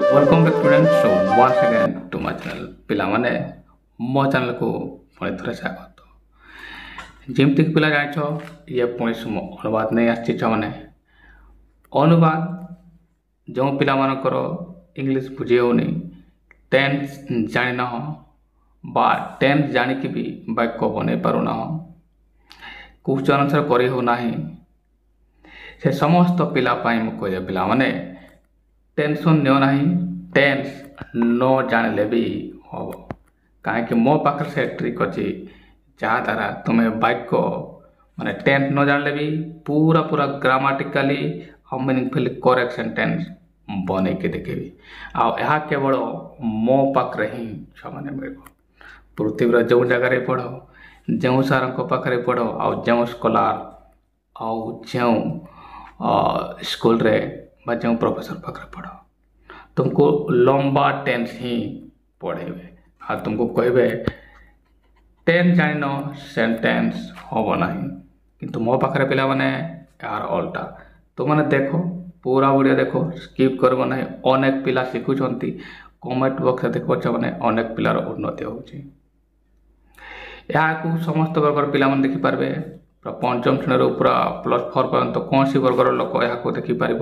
Welcome back students so once again to my channel ପିଲାମାନେ ମୋ ଚ୍ୟାନେଲକୁ ପୁଣି ଥରେ ସ୍ୱାଗତ। ଯେମିତିକି ପିଲା ଜାଣିଛ ଇଏ ପୁଣି ଅନୁବାଦ ନେଇ ଆସିଛି ଛୁଆମାନେ। ଅନୁବାଦ ଯେଉଁ ପିଲାମାନଙ୍କର ଇଂଲିଶ ବୁଝି ହେଉନି, ଟେନ୍ସ ଜାଣିନାହଁ ବା ଟେନ୍ସ ଜାଣିକି ବି ବାକ୍ୟ ବନେଇ ପାରୁନାହଁ, କୋଶ୍ଚିନ୍ ଆନ୍ସର କରି ହେଉନାହିଁ, ସେ ସମସ୍ତ ପିଲା ପାଇଁ ମୁଁ କହିବି ପିଲାମାନେ टेंशन नियो नहीं। टेन्स न जानिले भी हम कहीं मो पाखे से ट्रिक अच्छी जहाँद्वारा तुम्हें वाक्य माने टेन्स न जानिले भी पूरा पूरा ग्रामाटिकली और मीनिंगफुली करेक्ट सेंटेंस बने के देखेबी। आ केवल मो पाखे ही छुआने मिल पृथ्वी जो जगार पढ़ जो सार पाखे पढ़ आउ स्कॉलर आउ स्कूल रे जो प्रोफेसर पाखे पढ़ तुमको लंबा टेन्स ही पढ़ेबे आ तुमको कहबे टेन्स जान सेंटेंस हम ना किंतु मो पाखे पिला माने यार उल्टा तुमने देखो पूरा वीडियो देखो स्किप करब ना। अनेक पिला शिखुंट कमेंट बॉक्स देखो मैंने अनेक पिलार उन्नति होची को समस्त वर्गर पिला माने देखि पारबे। पंचम श्रेणी पूरा +4 पर्यंत कौन सी वर्गर लोक यहाँ देखिपार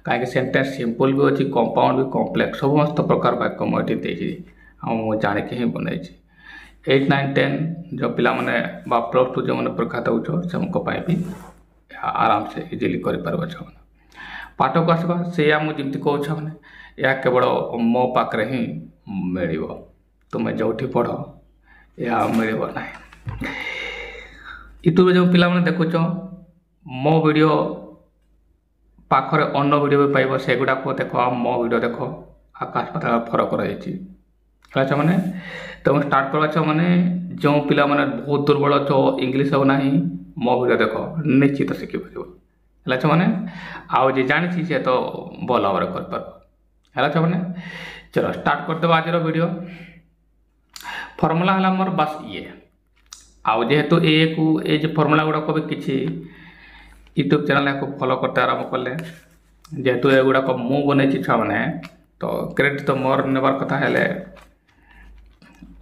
कहीं सेंटेंस सिंपल भी अच्छी कंपाउंड भी कॉम्प्लेक्स समस्त प्रकार वाक्य मुझे देती जानिक ही बनई 8, 9, 10 जो पिला माने बा +2 जो मैंने परीक्षा दौच से भी आराम से इजिली कर पाठ को आसवा से मुझे कहूँ मैंने यह केवल मो पाखे ही मिल तुम्हें जो पढ़ यह मिल ना। यूट्यूब जो पिला माने देखुच मो वीडियो पाखरे अन्न वीडियो भी पाइब सेगुड़ा को देख मो वीडियो देख आकाश पाताल फरक रही मैंने तुम स्टार्ट कर मैंने जो पिला माने बहुत दुर्बल अच्छो इंग्लीश हो ना मो वीडियो देख निश्चित शिखिपार है मैंने आउ जी जानी सी तो भल भाव कर मैंने चलो स्टार्ट करदे आज वीडियो। फर्मुला है मोर बस ये आउ जेहेतु ये जो फर्मुला गुड़ाक भी किसी यूट्यूब चैनल को फॉलो करते आरम्भ कले जेहेतु ये गुड़ाक मु बनई छुआ मैंने तो क्रेडिट तो मोर नेबार कथा है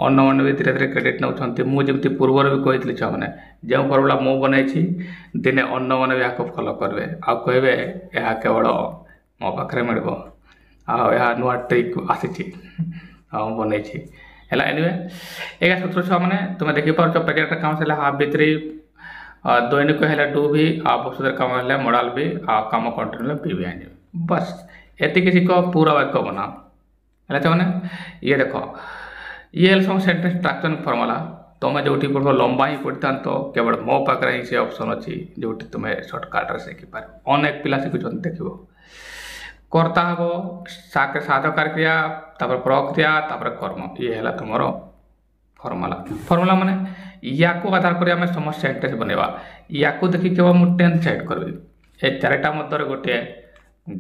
अन्न मैंने भी धीरे धीरे क्रेडिट नौकरी मुझे पूर्वर भी कही छुआ मैंने जो फर्मुला मु बनई दिने अन्न मैंने भी यहाँ फॉलो करेंगे आउ कहे यह केवल मो पाखे मिल आ नुआ ट्रिक आसी बनई है एनिवे एगा सूत्र छुआ मैंने तुम्हें देखिपार पैकेट काम से हाफ भितर दैनिक है डू भी आ बसुधर काम है मॉडल भी आ काम कंटिन्यू पी भी आने बस एति शिख पूरा वाक्य बनाओ है मैंने ये देख ये सब सेंटेंस स्ट्रक्चर फर्मुला तुम्हें जो पढ़ लंबा ही पढ़ी था तो केवल मो पाखे ही से ऑप्शन अच्छी जो तुम्हें सर्टकट शिखिपार अनेक पिला शिखुं देख कर्ता हम साधकार क्रिया प्रक्रिया कर्म ये है तुम फर्मुला फर्मुला माने या को आधार कर आम समस्त सेंटेंस बनवा या को देखिए केवल मुझे टेन्स साइड करी ए चारिटा मध्य गोटे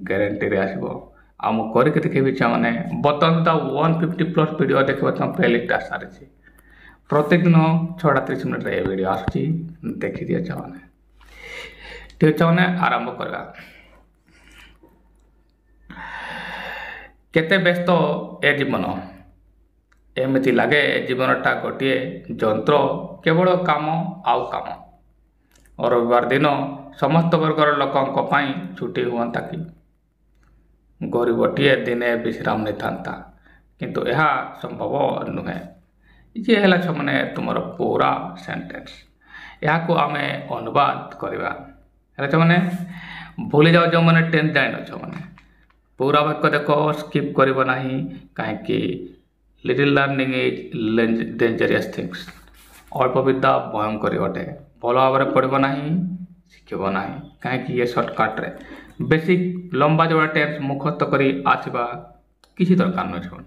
ग्यारंटी आसो करके देखेबी छुआ मैंने बर्तमान सुधा 150+ वीडियो देखा तुम प्लेलिस्ट आ सारी प्रत्येक दिन 6:30 मिनट वीडियो आसूँ देखी दिए छुआ मैंने ठीक छुआ मैंने आरंभ करवा। केते व्यस्त ए जीवन एमती लगे जीवनटा गोटे जंत्र केवल काम आउ काम और रविवार दिन समस्त वर्गर लोकों छुट्टी हुआ कि गरीबटीए दिने विश्राम नहीं था किंतु यह संभव नुहे ये है मैंने तुम पूरा सेंटेंस यहाँ को आम अनुवाद करवा है मैंने भूली जाओ जो मैंने टेन्स जान मैंने पूरा वाक्य देख स्किप कर कहीं little learning is dangerous things अल्प विद्या भयंकर अटे भल भाव पढ़ब ना शिखब ना कहीं ये सर्टकट रे बेसिक लंबा जोड़ा टेन्स मुखस्त कर आसवा किसी दरकार न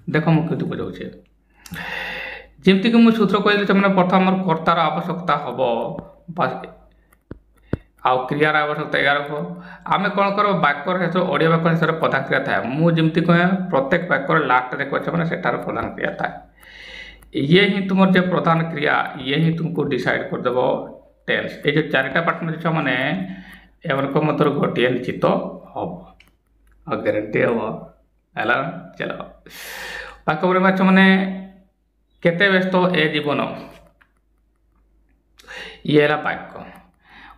देख मुझे बुझे जमीक मुझे सूत्र कही मैंने प्रथम मोर कर्तार आवश्यकता हम आउ क्रियार आवश्यकता 11 को आम कौन कर वाक्यर शेष ओडिया वाक्य शेष प्रधान क्रिया थाए मुझे कहे प्रत्येक वाक्यर लास्ट देखा मैंने सेठार प्रधान क्रिया थाए ये ही तुम जो प्रधान क्रिया ये ही तुमको डिसाइड करदेव टेन्स ये जो 4टा पार्टनर छुआ मैंने एम मध्य गोटे निश्चित हम ग्यारंटी हम ହେଲା ଚଲ ବାକ୍ୟ ମାଛ ମାନେ କେତେ ବ୍ୟସ୍ତ ଏ ଜୀବନ ଇଏ ହେଲା ବାକ୍ୟ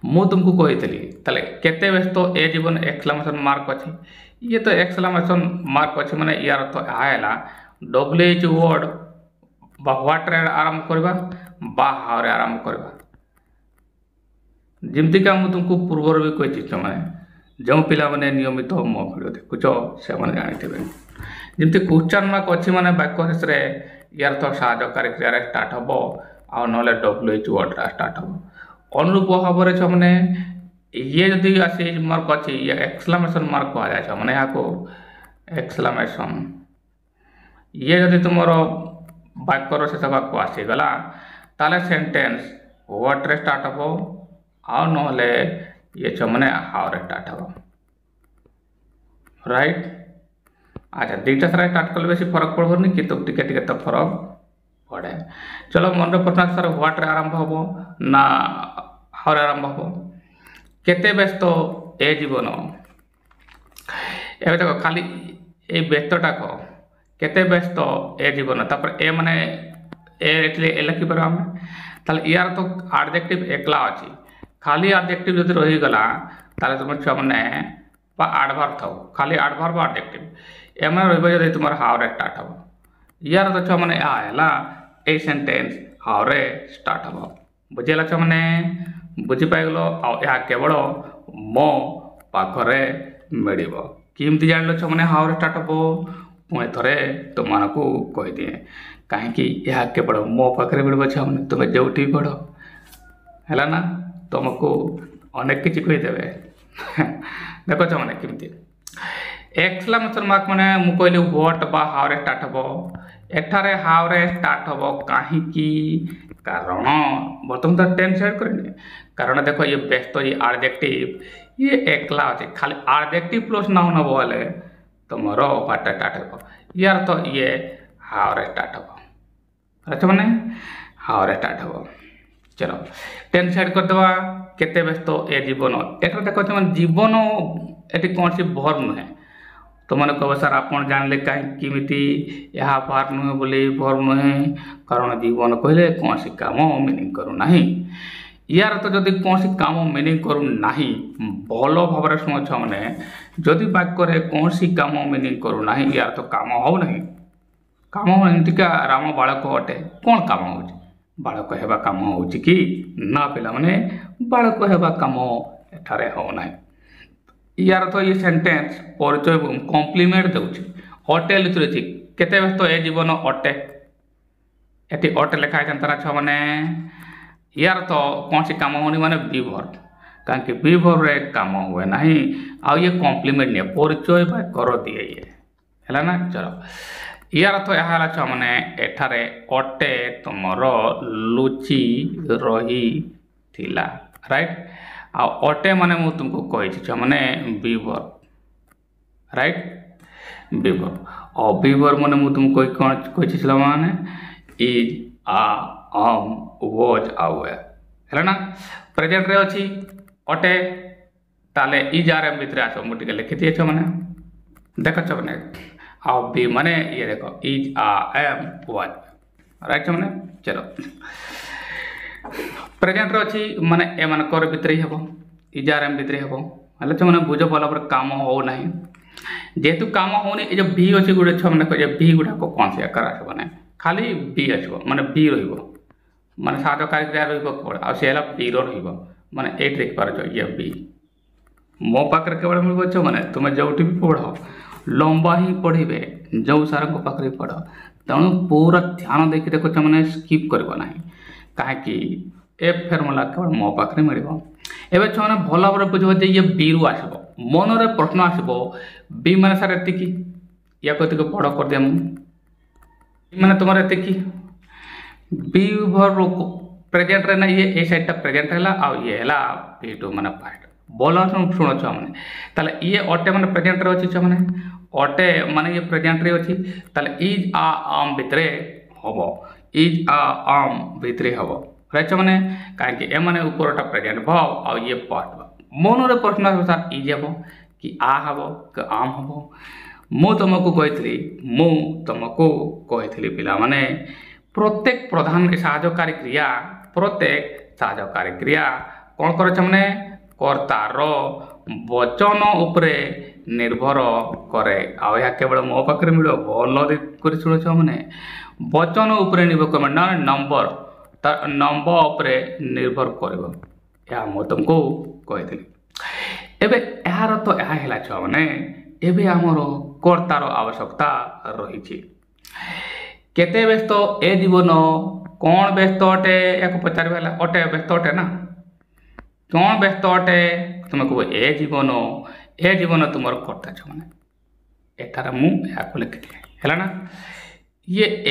ମୁଁ ତୁମକୁ କହିଥିଲି ତାହେଲେ କେତେ ବ୍ୟସ୍ତ ଏ ଜୀବନ ଏକ୍ସକ୍ଲାମେସନ୍ ମାର୍କ ଅଛି ଇଏ ତ ଏକ୍ସକ୍ଲାମେସନ୍ ମାର୍କ ଅଛି ମାନେ ୟାର ତ ଏହା ହେଲା WH ୱାର୍ଡ বা ହ୍ୱାଟ୍ରେ ଆରମ୍ଭ କରିବା বা ହାଉରେ ଆରମ୍ଭ କରିବା ଯେମିତିକା ମୁଁ ତୁମକୁ ପୂର୍ବରୁ ବି କହିଛି ସେମାନେ ଯେଉଁ ପିଲାମାନେ ନିୟମିତ ମୋ ଭିଡ଼ିଓ ଦେଖୁଛ ସେମାନେ ଜାଣିଥିବେ ଯେମିତି କ୍ୱେଶ୍ଚନ୍ ମାର୍କ ଅଛି ମାନେ ବାକ୍ୟ ଶେଷରେ ୟାର ତ ସାହାଯ୍ୟକାରୀ କ୍ରିୟାରେ ଷ୍ଟାର୍ଟ ହେବ ଆଉ ନହେଲେ WH ୱାର୍ଡଟା ଷ୍ଟାର୍ଟ ହେବ ଅନୁରୂପ ଭାବରେ ଛୁଆମାନେ ଇଏ ଯଦି ଆସି ମାର୍କ ଅଛି ଇଏ ଏକ୍ସକ୍ଲାମେସନ୍ ମାର୍କ କୁହାଯାଏ ଛୁଆମାନେ ଏହାକୁ ଏକ୍ସକ୍ଲାମେସନ୍ ଇଏ ଯଦି ତୁମର ବାକ୍ୟର ଶେଷ ଭାଗକୁ ଆସିଗଲା ତାହେଲେ ସେଣ୍ଟେନ୍ସ ହ୍ୱାଟ୍ରେ ଷ୍ଟାର୍ଟ ହେବ ଆଉ ନହେଲେ ଇଏ ଛୁଆମାନେ ହାଉରେ ଷ୍ଟାର୍ଟ ହେବ ରାଇଟ୍ ଆଚ୍ଛା ଦୁଇଟା ସାରା ଷ୍ଟାର୍ଟ କଲେ ବେଶୀ ଫରକ ପଡ଼ିବନି କିନ୍ତୁ ଟିକେ ଟିକେ ତ ଫରକ ପଡ଼େ ଚलो ମନରେ ପ୍ରଶ୍ନ ସାର୍ ହ୍ୱାଟ୍ରେ ଆରମ୍ଭ ହେବ ନା ହାଉରେ ଆରମ୍ଭ ହେବ କେତେ ବ୍ୟସ୍ତ ଏ ଜୀବନ ଏବେ ଦେଖ ଖାଲି এই ବ୍ୟସ୍ତଟାକ କେତେ ବ୍ୟସ୍ତ ଏ ଜୀବନ ତାପରେ ଏ ମାନେ ଏ ଲେଖିପାରିବା ଆମେ ତାହେଲେ ୟାର ତ ଆଡଜେକ୍ଟିଭ ଏକଲା ଅଛି ଖାଲି ଆଡଜେକ୍ଟିଭ ଯଦି ରହିଗଲା ତାହେଲେ ତୁମ ଛୁଆମାନେ বা ଆଡଭାର୍ବ ଥାଉ ଖାଲି ଆଡଭାର୍ବ ଆଡଜେକ୍ଟିଭ ଏମାନେ ରହିବ ଯଦି ତୁମର ହାଉରେ ଷ୍ଟାର୍ଟ ହେବ ୟାର ତ ଛୁଆମାନେ ଏହା ହେଲା এই ସେଣ୍ଟେନ୍ସ ହାଉରେ ଷ୍ଟାର୍ଟ ହେବ ବୁଝିଗଲା ଛୁଆମାନେ ବୁଝିପାଇଗଲ ଆଉ ଏହା କେବଳ ମୋ ପାଖରେ ମିଳିବ କେମିତି ଜାଣିଲ ଛୁଆମାନେ ହାଉରେ ଷ୍ଟାର୍ଟ ହେବ ପୁଣି ଥରେ ତୁମମାନଙ୍କୁ କହିଦିଏ କାହିଁକି ଏହା କେବଳ ମୋ ପାଖରେ ମିଳିବ ଛୁଆମାନେ ତୁମେ ଯେଉଁଠି ପଢ଼ ହେଲା ନା ତୁମକୁ ଅନେକ କିଛି କହିଦେବେ ଦେଖ ଛୁଆମାନେ କେମିତି ଏକ୍ସକ୍ଲାମେସନ୍ ମାର୍କ ମାନେ ମୁଁ କହିଲି ହ୍ୱାଟ୍ ବା ହାଉରେ ଷ୍ଟାର୍ଟ ହେବ ଏଠାରେ ହାଉରେ ଷ୍ଟାର୍ଟ ହେବ କାହିଁକି କାରଣ ବର୍ତ୍ତମାନ ତ ଟେନ୍ସ ସେଟ୍ କରିନି କାରଣ ଦେଖ ଇଏ ବ୍ୟସ୍ତ ଇଏ ଆଡଜେକ୍ଟିଭ ଇଏ ଏକଲା ଅଛି ଖାଲି ଆଡଜେକ୍ଟିଭ ପ୍ଲସ୍ ନାଉନ୍ ହେବ ହେଲେ ତୁମର ହ୍ୱାଟ୍ରେ ଷ୍ଟାର୍ଟ ହେବ ୟାର ତ ଇଏ ହାଉରେ ଷ୍ଟାର୍ଟ ହେବ ଆଚ୍ଛା ମାନେ ହାଉରେ ଷ୍ଟାର୍ଟ ହେବ ଚଲ ଟେନ୍ସ ସେଟ୍ କରିଦେବା କେତେ ବ୍ୟସ୍ତ ଏ ଜୀବନ ଏଠାରେ ଦେଖ ମାନେ ଜୀବନ ଏଠି କୌଣସି ଭର୍ବ ନୁହେଁ ତୁମମାନେ କହିବ ସାର୍ ଆପଣ ଜାଣିଲେ କାହିଁକି କେମିତି ଏହା ଭାର୍ବ ନୁହେଁ ବୋଲି ଭର୍ବ ନୁହେଁ କାରଣ ଜୀବନ କହିଲେ କୌଣସି କାମ ମିନିଂ କରୁନାହିଁ ୟାର ତ ଯଦି କୌଣସି କାମ ମିନିଂ କରୁନାହିଁ ଭଲ ଭାବରେ ଶୁଣ ଛୁଆମାନେ ଯଦି ବାକ୍ୟରେ କୌଣସି କାମ ମିନିଂ କରୁନାହିଁ ୟାର ତ କାମ ହେଉନାହିଁ କାମ ଏମିତିକା ରାମ ବାଳକ ଅଟେ କ'ଣ କାମ ହେଉଛି ବାଳକ ହେବା କାମ ହେଉଛି କି ନା ପିଲାମାନେ ବାଳକ ହେବା କାମ ଏଠାରେ ହେଉନାହିଁ ୟାର ତ ଇଏ ସେଣ୍ଟେନ୍ସ ପରିଚୟ କମ୍ପ୍ଲିମେଣ୍ଟ ଦେଉଛି ଅଟେ ଲେଖୁଛି କେତେ ବ୍ୟସ୍ତ ଏ ଜୀବନ ଅଟେ ଏଠି ଅଟେ ଲେଖା ହେଇଥାନ୍ତା ନା ଛୁଆମାନେ ୟାର ତ କୌଣସି କାମ ହେଉନି ମାନେ ବି ଭର୍ବ କାହିଁକି ବି ଭର୍ବରେ କାମ ହୁଏ ନାହିଁ ଆଉ ଇଏ କମ୍ପ୍ଲିମେଣ୍ଟ ନିଏ ପରିଚୟ ବା କର ଦିଏ ଇଏ ହେଲା ନା ଚଲ ୟାର ତ ଏହା ହେଲା ଛୁଆମାନେ ଏଠାରେ ଅଟେ ତୁମର ଲୁଚି ରହିଥିଲା ରାଇଟ୍ ଆଉ ଅଟେ ମାନେ ମୁଁ ତୁମକୁ କହିଛି ଛୁଆମାନେ ବି ଭର୍ବ ରାଇଟ୍ ବି ଭର୍ବ ଆଉ ବି ଭର୍ବ ମାନେ ମୁଁ ତୁମକୁ କ'ଣ କହିଛି ଛୁଆମାନେ ଇଜ୍ ୱାଜ୍ ଆଉ ୱେର୍ ହେଲା ନା ପ୍ରେଜେଣ୍ଟରେ ଅଛି ଅଟେ ତାହେଲେ ଇଜ୍ ଆର୍ ଏମ୍ ଭିତରେ ଆସିବ ମୁଁ ଟିକେ ଲେଖିଦିଏ ଛୁଆମାନେ ଦେଖ ଛୁଆମାନେ ଆଉ ବି ମାନେ ଇଏ ଦେଖ ଇଜ୍ ଏମ୍ ୱାଜ୍ ରାଇଟ୍ ଛୁଆମାନେ ଚଲ ପ୍ରେଜେଣ୍ଟରେ ଅଛି ମାନେ ଏମାନଙ୍କର ଭିତରେ ହିଁ ହେବ ଇଜ୍ ଆର୍ ଏମ୍ ଭିତରେ ହେବ ହେଲେ ଛୁଆମାନେ ବୁଝ ଭଲ ଭାବରେ କାମ ହେଉନାହିଁ ଯେହେତୁ କାମ ହେଉନି ଏ ଯେଉଁ ଭି ଅଛି ଗୋଟେ ଛୁଆମାନେ କହିବେ ଭି ଗୁଡ଼ାକ କୌଣସି ଆକାର ଆସିବ ନାହିଁ ଖାଲି ବି ଆସିବ ମାନେ ବି ରହିବ ମାନେ ସାହାଯ୍ୟକାରୀ କ୍ରିୟା ରହିବ କେବଳ ଆଉ ସେ ହେଲା ବିର ରହିବ ମାନେ ଏଇଠି ଦେଖିପାରୁଛ ଇଏ ବି ମୋ ପାଖରେ କେବଳ ମିଳିବ ଛୁଆମାନେ ତୁମେ ଯେଉଁଠି ବି ପଢ଼ ଲମ୍ବା ହିଁ ପଢ଼ିବେ ଯେଉଁ ସାର୍ଙ୍କ ପାଖରେ ପଢ଼ ତେଣୁ ପୁରା ଧ୍ୟାନ ଦେଇକି ଦେଖ ଛୁଆମାନେ ସ୍କିପ୍ କରିବ ନାହିଁ କାହିଁକି ଏ ଫର୍ମୁଲା କେବଳ ମୋ ପାଖରେ ମିଳିବ ଏବେ ଛୁଆମାନେ ଭଲ ଭାବରେ ବୁଝିବ ଯେ ଇଏ ବିରୁ ଆସିବ ମନରେ ପ୍ରଶ୍ନ ଆସିବ ବି ମାନେ ସାର୍ ଏତିକି ୟାକୁ ଏତିକି ବଡ଼ କରିଦିଏ ମୁଁ ମାନେ ତୁମର ଏତିକି ବି ଭର୍ବ ପ୍ରେଜେଣ୍ଟରେ ନା ଇଏ ଏ ସାଇଡ଼ଟା ପ୍ରେଜେଣ୍ଟ ହେଲା ଆଉ ଇଏ ହେଲା ବି ଟୁ ମାନେ ପାଷ୍ଟ ଭଲ ଶୁଣ ଛୁଆମାନେ ତାହେଲେ ଇଏ ଅଟେ ମାନେ ପ୍ରେଜେଣ୍ଟରେ ଅଛି ଛୁଆମାନେ ଅଟେ ମାନେ ଇଏ ପ୍ରେଜେଣ୍ଟରେ ଅଛି ତାହେଲେ ଇଜ୍ ଆମ୍ ଭିତରେ ହେବ ଇଜ୍ ଆମ୍ ଭିତରେ ହେବ ରାଇଟ୍ ଛୁଆମାନେ କାହିଁକି ଏମାନେ ଉପରଟା ପ୍ରେଜେଣ୍ଟ ଭାବ ଆଉ ଇଏ ପାଷ୍ଟ ଭାବ ମନରେ ପ୍ରଶ୍ନ ଆସିବ ସାର୍ ଇଜ୍ ହେବ କି ହେବ କି ଆମ୍ ହେବ ମୁଁ ତୁମକୁ କହିଥିଲି ପିଲାମାନେ ପ୍ରତ୍ୟେକ ପ୍ରଧାନ ସାହାଯ୍ୟକାରୀ କ୍ରିୟା କ'ଣ କରୁଛ ମାନେ କର୍ତ୍ତାର ବଚନ ଉପରେ ନିର୍ଭର କରେ। ଆଉ ଏହା କେବଳ ମୋ ପାଖରେ ମିଳିବ ଭଲ କରି ଶୁଣୁଛ ମାନେ ବଚନ ଉପରେ ନିର୍ଭର କରିବ ନା ନମ୍ବର ଉପରେ ନିର୍ଭର କରିବ। ଏହା ମୁଁ ତୁମକୁ କହିଥିଲି। ଏବେ ଏହାର ତ ଏହା ହେଲା ଛୁଆମାନେ ଏବେ ଆମର କର୍ତ୍ତାର ଆବଶ୍ୟକତା ରହିଛି। କେତେ ବ୍ୟସ୍ତ ଏ ଜୀବନ କ'ଣ ବ୍ୟସ୍ତ ଅଟେ ଏହାକୁ ପଚାରିବା ହେଲା ବ୍ୟସ୍ତ ଅଟେ ନା କ'ଣ ବ୍ୟସ୍ତ ଅଟେ ତୁମେ କହିବ ଏ ଜୀବନ ତୁମର କର୍ତ୍ତା ଛୁଆମାନେ ଏଠାରେ ମୁଁ ଏହାକୁ ଲେଖିଥିଲି ହେଲା ନା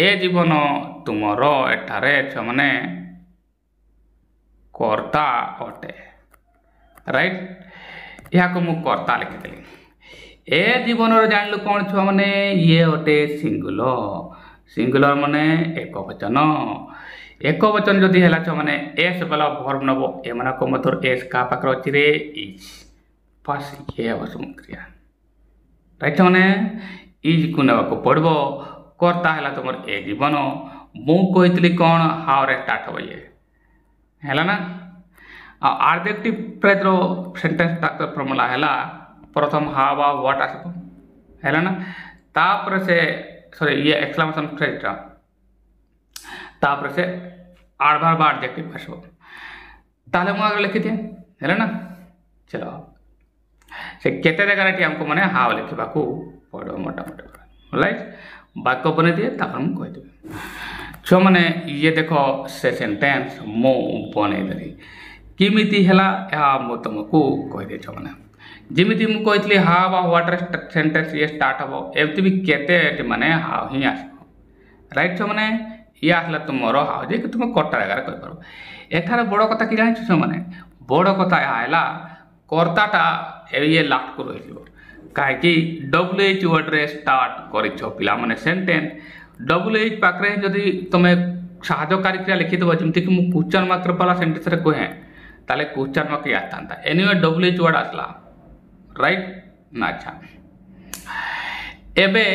ଏ ଜୀବନ ତୁମର ଏଠାରେ ଛୁଆମାନେ କର୍ତ୍ତା ଅଟେ ରାଇଟ୍ ଏହାକୁ ମୁଁ କର୍ତ୍ତା ଲେଖିଥିଲି। ଏ ଜୀବନରେ ଜାଣିଲୁ କ'ଣ ଛୁଆମାନେ ଇଏ ଅଟେ ସିଙ୍ଗୁଲର ମାନେ ଏକ ବଚନ ଯଦି ହେଲା ଛୁଆମାନେ ଏସ୍ ବାଲା ଭର୍ବ ନେବ ଏମାନଙ୍କ ମଧ୍ୟରୁ ଏସ୍ କାହା ପାଖରେ ଅଛି ରେ ଇଜ୍ ବାସ୍ ଇଏ ହେବ କ୍ରିୟା ରାଇଟ୍ ଛୁଆମାନେ ଇଜ୍କୁ ନେବାକୁ ପଡ଼ିବ। କର୍ତ୍ତା ହେଲା ତୁମର ଏ ଜୀବନ ମୁଁ କହିଥିଲି କ'ଣ ହାଓରେ ଷ୍ଟାର୍ଟ ହେବ ଇଏ ହେଲା ନା। ଆଉ ଆଡଜେକ୍ଟିଭ୍ ଫ୍ରେଜ୍ର ସେଣ୍ଟେନ୍ସ ଷ୍ଟ୍ରକ୍ଚର ଫର୍ମୁଲା ହେଲା ପ୍ରଥମ ହାଓ ବା ହ୍ୱାଟ୍ ଆସିବ ହେଲା ନା ତାପରେ ସେ ଇଏ ଏକ୍ସକ୍ଲାମେସନ୍ ଫ୍ରେଜ୍ଟା ତାପରେ ସେ ଆଡଭାର୍ବ ବା ଆଡଜେକ୍ଟିଭ୍ ଆସିବ। ତାହେଲେ ମୁଁ ଆଗରେ ଲେଖିଦିଏ ହେଲା ନା ଚଲ ସେ କେତେ ଜାଗାରେ ଏଠି ଆମକୁ ମାନେ ହାଓ ଲେଖିବାକୁ ପଡ଼ିବ ମୋଟାମୋଟି ରାଇଟ୍ ବାକ୍ୟ ବନେଇଦିଏ ତାପରେ ମୁଁ କହିଦେବି। ଛୁଆମାନେ ଇଏ ଦେଖ ସେ ସେଣ୍ଟେନ୍ସ ମୁଁ ବନେଇଦେଲି କେମିତି ହେଲା ଏହା ମୁଁ ତୁମକୁ କହିଦିଏ ଛୁଆମାନେ ଯେମିତି ମୁଁ କହିଥିଲି ହାଓ ବା ହ୍ୱାଟ୍ରେ ସେଣ୍ଟେନ୍ସ ଇଏ ଷ୍ଟାର୍ଟ ହେବ ଏମିତି ବି କେତେ ମାନେ ହାଓ ହିଁ ଆସିବ ରାଇଟ୍ ଛୁଆମାନେ ଇଏ ଆସିଲା ତୁମର ହାଓ ଯେ କି ତୁମେ କର୍ତ୍ତା ଜାଗାରେ କହିପାରିବ। ଏଠାରେ ବଡ଼ କଥା କି ଜାଣିଛ ଛୁଆମାନେ ବଡ଼ କଥା ଏହା ହେଲା କର୍ତ୍ତାଟା ଇଏ ଲାଷ୍ଟକୁ ରହିଯିବ କାହିଁକି WH ୱାର୍ଡ଼ରେ ଷ୍ଟାର୍ଟ କରିଛ ପିଲାମାନେ ସେଣ୍ଟେନ୍ସ WH ପାଖରେ ଯଦି ତୁମେ ସାହାଯ୍ୟକାରୀ କ୍ରିୟା ଲେଖିଦେବ ଯେମିତିକି ମୁଁ କ୍ୱେଶ୍ଚନ୍ ମାର୍କ ବାଲା ସେଣ୍ଟେନ୍ସରେ କୁହେ ତାହେଲେ କ୍ୱେଶ୍ଚନ୍ ମାର୍କ ଆସିଥାନ୍ତା ଏନିୱେ WH ୱାର୍ଡ଼ ଆସିଲା ରାଇଟ୍ ନା ଆଚ୍ଛା ଏବେ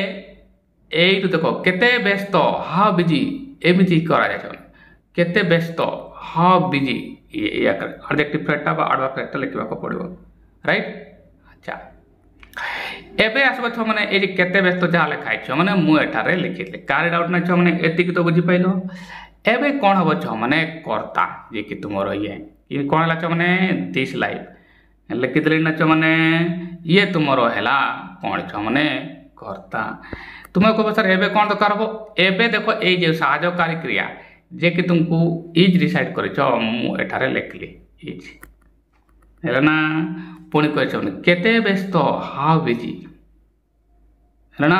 এইটু দেখো কেতে ব্যস্ত হাউ বিজি এমিতি করা যায় কেতে ব্যস্ত হাউ বিজি আডজেক্টিভ ফ্রেজটা বা আডভার্ব ফ্রেজটা লিখবাক পড়িব রাইট আচ্ছা এবে আসবে ছ মানে এই যে কেতে ব্যস্ত যা লেখা আছে মানে মু এটারে লিখিলি কার ডাউট না ছ মানে এতিকি তো বুঝি পাইল এবে কোন হব ছ মানে কর্তা যে কি তোমার ইয়ে কোন হলা ছ মানে দিস লাইফ লিখিদেলি না ছ মানে ইয়ে তোমার হেলা কোন ছ মানে কর্তা तुम्हें कह सर एबे कौन दरकार हम एबे देखो ये जो साहाय्यकारी क्रिया जे कि तुमको इज डिसाइड कर लिखली इज है ना पुणी कह केते व्यस्त हाउ बिजी है ना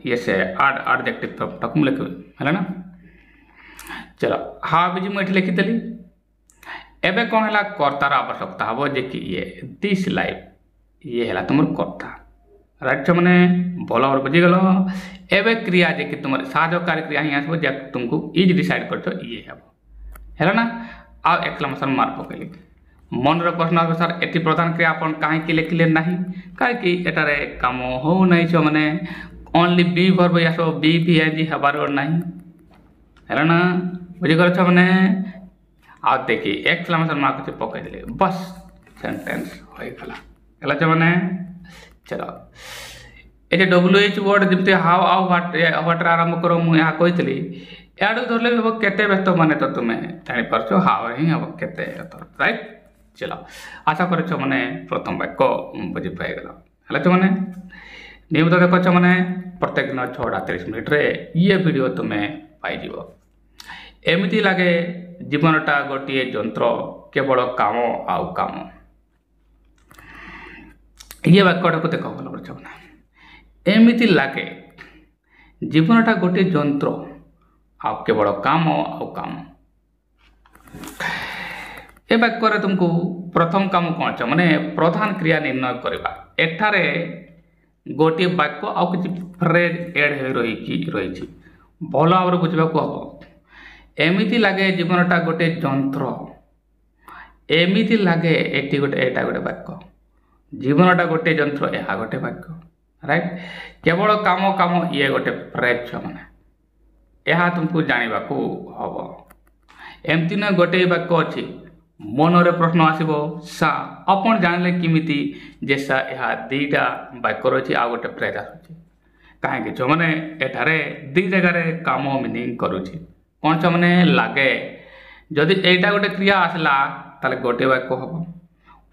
ये से एडजेक्टिव तक लिख है ना चलो हाउ बिजी मुझे लिखिदेली एबे कौन है कर्तार आवश्यकता हम जे कि ये दिस लाइफ ये है तुम कर्ता राइट मैंने भल भाव बुझीगल एवं क्रिया जे कि तुम साहाय्यकारी क्रिया ही आसो जब तुमको इज डिसाइड कर ये है ना आ एक्सक्लेमेशन मार्क पकईली मन प्रश्न आस सर एति प्रधान क्रिया आप कहीं लिखिले ना कहीं एटारे कम हो नहीं छो मैंने ओनली बी वर्ब आसो बी भी एनजी हबार ना है ना बुझीगल छ मैंने आ देखी एक्सक्लेमेशन मार्क पकईदे बस सेंटेंस हो गला मैंने चलो ये WH वर्ड जमी हाउ आउ व्हाट आरंभ कर मुझे कही याद धरले भी हम केते व्यस्त माने तो तुम्हें जापर हाउ ही हम केते राइट चलो आशा कर मैंने प्रथम वाक्य बुझी पाईगल है मैंने नियमित देख मैंने प्रत्येक दिन 6:30 ये वीडियो तुम्हें पाइज एमती लगे जीवनटा गोटे यंत्र केवल काम आउ काम ये वाक्यटा को देख भल कर एमती लगे जीवनटा गोटे यंत्र आ केवल काम आउ काम ए वाक्य तुमको प्रथम काम कौन माने प्रधान क्रिया निर्णय करवा एठारे गोटे वाक्य आउ कि फ्रेज एड हो रही भल भाव बुझा हम एमती लगे जीवनटा गोटे यंत्र एमती लगे एटी गोटे एटा गोटे वाक्य जीवनटा गोटे यंत्र यह गोटे वाक्य राइट केवल काम काम ये गोटे फ्रेज छुआ मैंने यह तुमको जानवा हम एमती न गोटे वाक्य अच्छी मनरे प्रश्न आसो सा अपन जानले किमिति जे सा यह दीटा वाक्य रही आ गोटे फ्रेज आसूँ कहीं जो मैंने एठारे दी जगार काम मिनिंग करुच्ची कौन छुआ मैंने लगे जदि एटा गोटे क्रिया आसला ताले गोटे वाक्य हम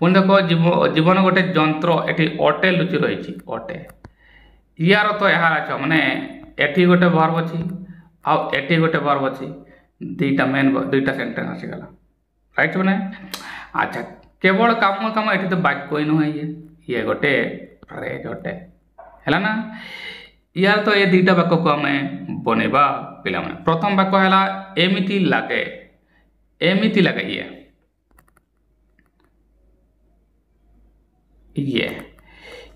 पुणी देख जीवन गोटे जंत्र एटी अटे लुचि रही अटे यार तो यार छुआ मैंने एटी गोटे वर्ब अच्छी आटी गोटे वर्ब अच्छी दुईटा मेन दुईटा सेंटेंस आसीगला राइट मैंने अच्छा केवल काम काम ये तो वाक्य ही नुहे ये गोटे फ्रेज अटे है ना यार तो ये दुईटा वाक्य को आम बनवा पिला माने प्रथम वाक्य है एमिति लगे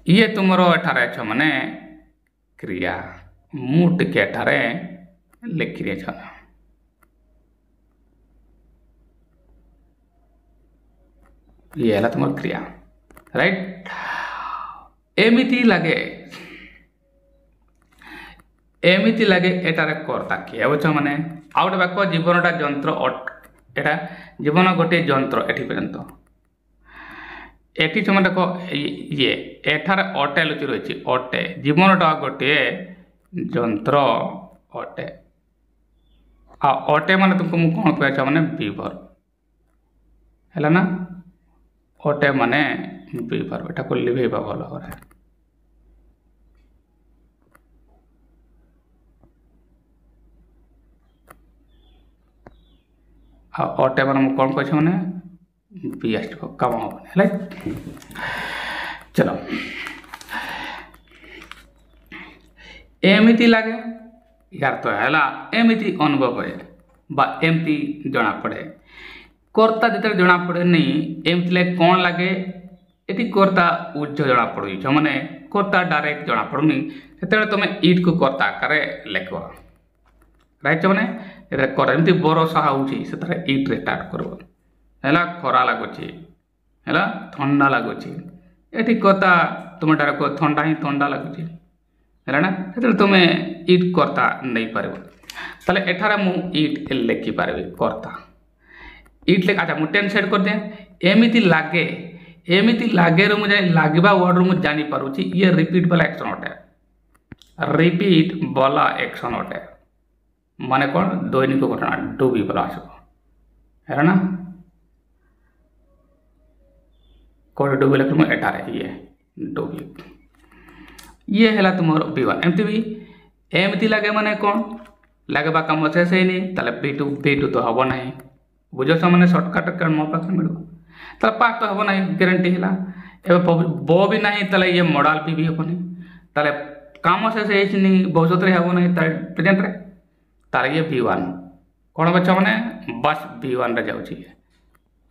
ये तुमर एठारे छ माने क्रिया मु टिके एठारे लिखि दे छ ये है तुम क्रिया राइट एमिति लगे एटारे कर्ता किए बुझ माने आ गोटे वाक्य जीवनटा जंत्र एटा जीवन गोटे जंत्र एटी पर्यंत एटी समय देख ये एठारे अटे लुचि रही अटे जीवनटा गोटे जंत्र अटे अटे माने तुमको मुझे कौन कह माने विभर है ना अटे माने विभर एटा को लिभेबा भल भाव अटे माने कौन कह माने बीएस्ट कम है चलो एमिति लगे यार तो है एमिति अनुभव है बा एमती जना पड़े कर्ता जिते जना पड़े नहीं एमती लगे कौन लगे ये कर्ता उज्ज जना पड़ू मैंने कर्ता डायरेक्ट जना पड़ूनी से तुम इट को कर्ता आकार लिख राइट मैंने एमती बरसा होती इट्रे स्टार्ट कर खरा लगुच है थंडा लगुच ये कर्ता तुम डायरेक्ट थंडा ही थंडा लगुच है ना से तुम इट कर्ता नहीं पार ताले एठारे मु इट लिखिपार कर्ता इट लिख अच्छा मुझे सेट कर दिए एमिति लगे रू मुझे लगवा वर्ड रू मुझे जानी पारुची ये रिपीट वाला एक्शन अटे रिपीट वाला एक्शन अटे माने कौन दैनिक घटना डूबी वाला आसो है ना कौन डूबी लिख एठारे ये डूबी ये है तुम B1 एमती भी एमती लगे माने कौन लगे कम शेष है ताले B2 तो हम ना बुझ मैंने सर्टकट मो पाखे मिल ताले पास तो हम ना ग्यारंटी है ब भी ना ताले ये मॉडल भी हेनी ताले कम शेष है भविष्य हम ना प्रेजेंट रे ताले ये B1 कौन बच्चा मैंने बस B1 रे जाऊँ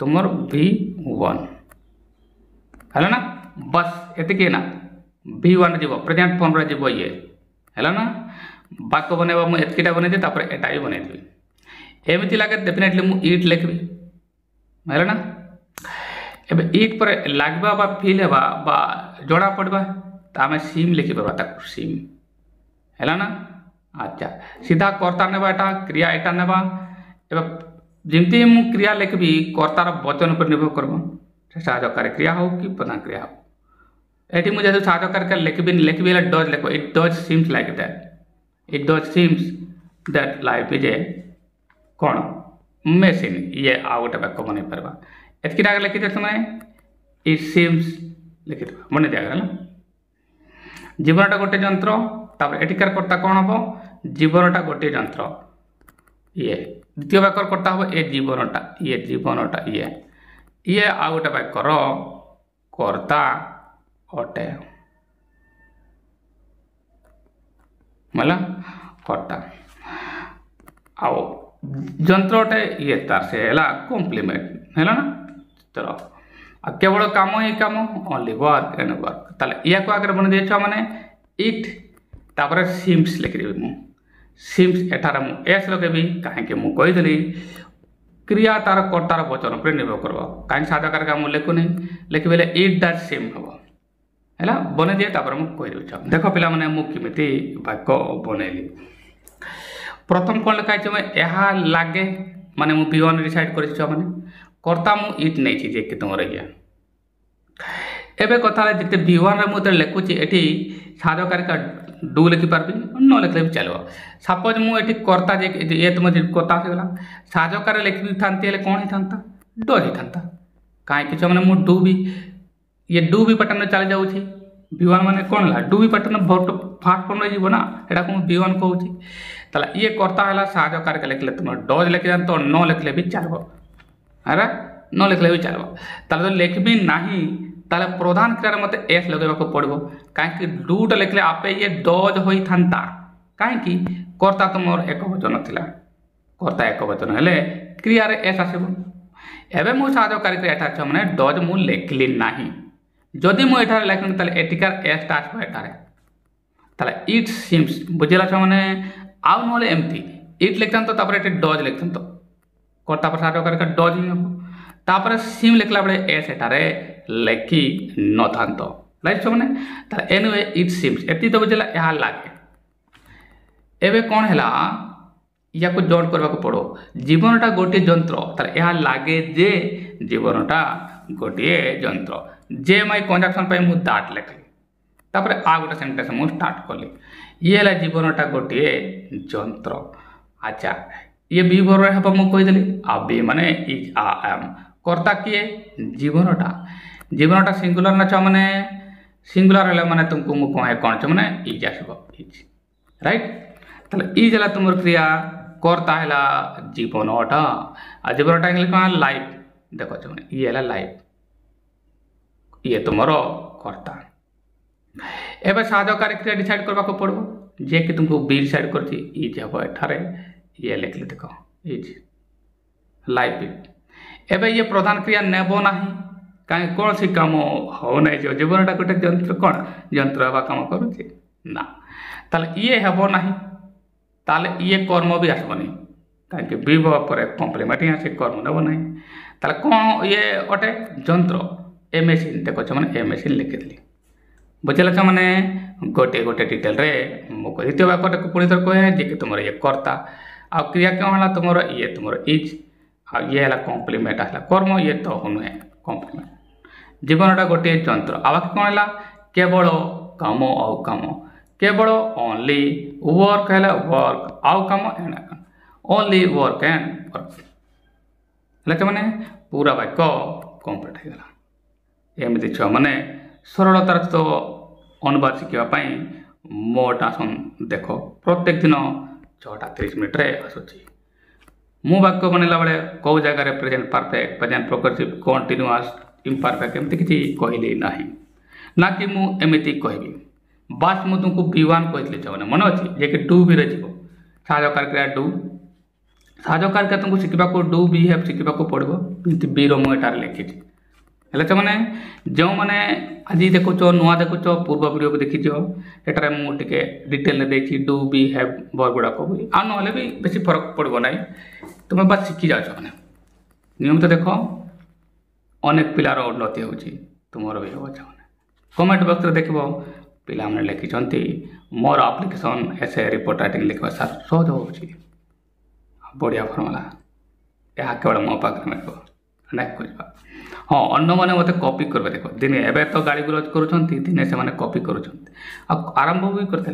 तुम B1 है ना बस ये ना B1 जीव प्रेजेंट फॉर्म रे जीव ये है ना वाक्य बनवा मुझे एतकीटा बनई तापर एटा भी बनईदेवी एमती लगे डेफिनेटली मु इट लिखबी है ना एबे इट पर लगवा बा फील हेबा बा जोड़ा पड़वा तो आम सीम लिखि पार्बा ताकू सीम है ना अच्छा सीधा कर्ता नेबा एटा क्रिया एटा नेबा एबे जमती मु क्रिया लिखबी कर्तार वचन पर निर्भर करबो साहाय्यकारी क्रिया हो कि प्रधान क्रिया हो एटी मुझे साहाय्यकारी लिखबी डज लिखो it does seems like that it does seems that life is a कौन मेसीन ये आ गोटे वाक्य बन पार्बा एतकी आगे लिखी तुम इट सीम्स लिखि मन दिगला जीवनटा गोटे जंत्र तापर एटिकार कर्ता कौन हम जीवनटा गोटे जंत्र ये द्वितीय वाक्य कर्ता हम ए जीवनटा ये आ गोटे वाक्यर कर्ता अटे मला कर्ता आओ जंत्र अटे ये तार से है कॉम्प्लीमेंट है ना चलो केवल काम ही काम ओनली वर्क एंड वर्क ताले या को आगे बन दिए माने इट तापर सिम्स लिखिदेवी मु सिम्स एठार मु एस लगेबी कहीं मु कहीदेली क्रिया तार कर्तार वचन पर निर्भर करब कहीं साधाकार का मुझे लिखुनी लिखिबे इट डज सिम हम है बन दिए तापर मुझे कहीदे देख पिला मैंने मुझे वाक्य बनैली प्रथम कौन लिखाई मैं यह लगे माने मु B1 डिसाइड कर मैंने कर्ता मु इट नहीं जे कि तुम ये एबे कथा जिते B1 रे मुझे लिखुची एटी साधकारिका डू लिखिपारि न लिखले भी चलो सपोज मुझे कर्ता जे ये तुम कर्ता आसगला साधकार लिखी था कौन ही था डज ही था कहीं मैंने मु डू भी ये डू भी पैटर्न चली जाऊँगी B1 माने कौन है डू भी पैटर्न फास्ट फॉर्म जीव ना यहाँ को B1 कहूँ ताला ये कर्ता है साधकार लिखले तुम डज लिखि तो न लिखले भी चलो अरे न लिखले भी चलो ताले तो लिखबी नहीं ताले प्रधान क्रिया मत एस लगेगा पड़ो कहीं डूटा लिखले आपे ये डज हो था कहीं कर्ता तुम एक वचन थिला कर्ता एक वचन हेले क्रिया रे एस आसब एवं मु साधकारी क्रिया मैंने डज मु लिखली नहीं जदि मुझे लिखनी ताले एटिकार एसटा आसब एटारे इट सिम्स बुझेला मैंने आउ ना एमती इट लिखता तो डज लिखता तो कर्ता पर साधकारिका डज ही हम तापर सिम लिखला बड़े एस एटारे लिखि न था लाइक मैंने एनुए इट सिम्स एति तो बुझेला यहाँ लगे एवं कौन है या जॉइन करने को पड़ो जीवनटा गोटे जंत्र तार यह लगे जे जीवनटा गोटे जंत्र जे माई कंजक्शन मु दैट लिखली तापर आ गोटे सेंटेंस मु स्टार्ट कली ये है जीवनटा गोटे जंत्र अच्छा ये बी भर हम मुझे कहीदेली आ बी माने इज आ एम कर्ता किए जीवनटा जीवनटा सिंगुलर ना मैंने सिंगुलर है मैंने तुमको मु कौन कौन मैंने इज आसब इज राइट ताले इज है तुम क्रिया कर्ता है जीवनटा आ जीवनटा इंग्लिश कौन लाइफ देख मैंने ये है लाइफ ये तुम कर्ता एवं साधकारी क्रिया डिसाइड करने को पड़ो जे कि तुमको बी डिसाइड कर इज हम एठारे ये लिखली देख इज लाइफ एवं ये प्रधान क्रिया नेब ना कहीं कौन सी कम हो नहीं जो जीवनटा गोटे जंत्र कौन जंत्र हवा कम करुचे ना ताले ये हेब ना ताले ये कर्म भी आसबनी कहीं विभव पर कम्प्लीमेंट आसे कर्म नेब ना ताले कौन ये अटे जंत्र ए मेसीन देख मैंने ए मेसीन लिखिली बुझेला मैंने गोटे गोटे डिटेल रे मुझे द्वितीय वाक्य को पुणी थर कहे जे कि तुम ये कर्ता आ क्रिया कौन है तुम ये तुम इज आ ये है कम्प्लीमेंट आसला कर्म ये तो नुहे कम्प्लीमेंट जीवनटा गोटे जंत्र आ बाकी कौन है केवल कम आउ कम केवल ओनली वर्क है वर्क आउ come and only work and work मैंने पूरा वाक्य कम्प्लीट होगा एमती छुआ मैंने सरलतार तो अनुवाद शिखापी मोट आसन देख प्रत्येक दिन 6:30 रे आसूची मु वाक्य बनला बेले कौ जगह present perfect present progressive continuous imperfect एमती किसी कहली ना ना कि मुझे कहबी बास मु तुमको B1 कही मैंने मन अच्छी जे कि डू भी जीव साधकार क्रिया डू साधकार क्रिया तुमको शिखा डू बी हेव शिखा पड़ो बी रुझे लिखी है मैंने जो मैंने आज देखुच नुआ देखुच पूर्व वीडियो को देखीच एटार मुझे डिटेल देखी डू बी हैव वर्ब गुड़ाक आ ना भी बेसी फरक पड़ो ना तुम्हें बस शिखी जाओ मैंने नियमित देख अनेक पिलार उन्नति हो तुम भी हो कमेंट बक्स देख पिला मैंने लिखिं मोर आप्लिकेसन एसे रिपोर्ट राइटिंग लिखा सार सहज हो बढ़िया फर्मुला यह केवल मो पाखे मिल ना खोजा हाँ अन्न मैंने मत कॉपी करबे देख दिने एबे तो गाड़ी गुलज करुछन दिने से माने कॉपी करुछन आरंभ भी करते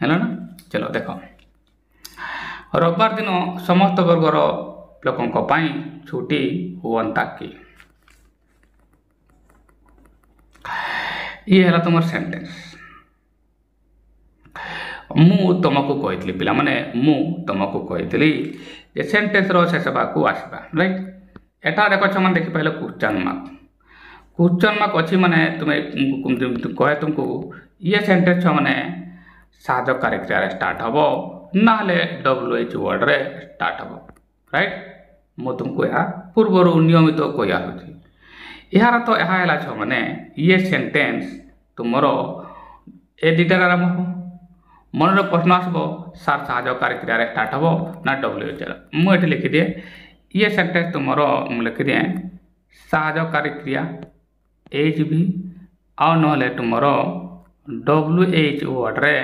है ना चलो देख रविवार दिन समस्त वर्गर लोकों पाई छुट्टी हुअंता कि ये है तुम सेंटेंस मु तुमको कही पिला माने मु तुमको कही सेंटेंस शेष भाग आसवा राइट एटा देख मैंने देखी पाइल क्वेश्चन मार्क अच्छी माने तुम्हें कहे तुमको ये सेंटेंस मैंने साधकारी क्रिया स्टार्ट हम ना WH वर्ड रे स्टार्ट हम राइट मु तुमको यह पूर्वर नियमित कही आसूँ यार तो यह है मैंने ये सेंटेंस तुमर ए दुटा आरंभ हम मन प्रश्न आसब सार साधकारी क्रिया स्टार्ट हम ना WH मुझे लिखिदिए ये सेंटेंस तुमर लिखिदिए साधकारी क्रिया एच भी आउ नहले तुमर WH वर्ड रे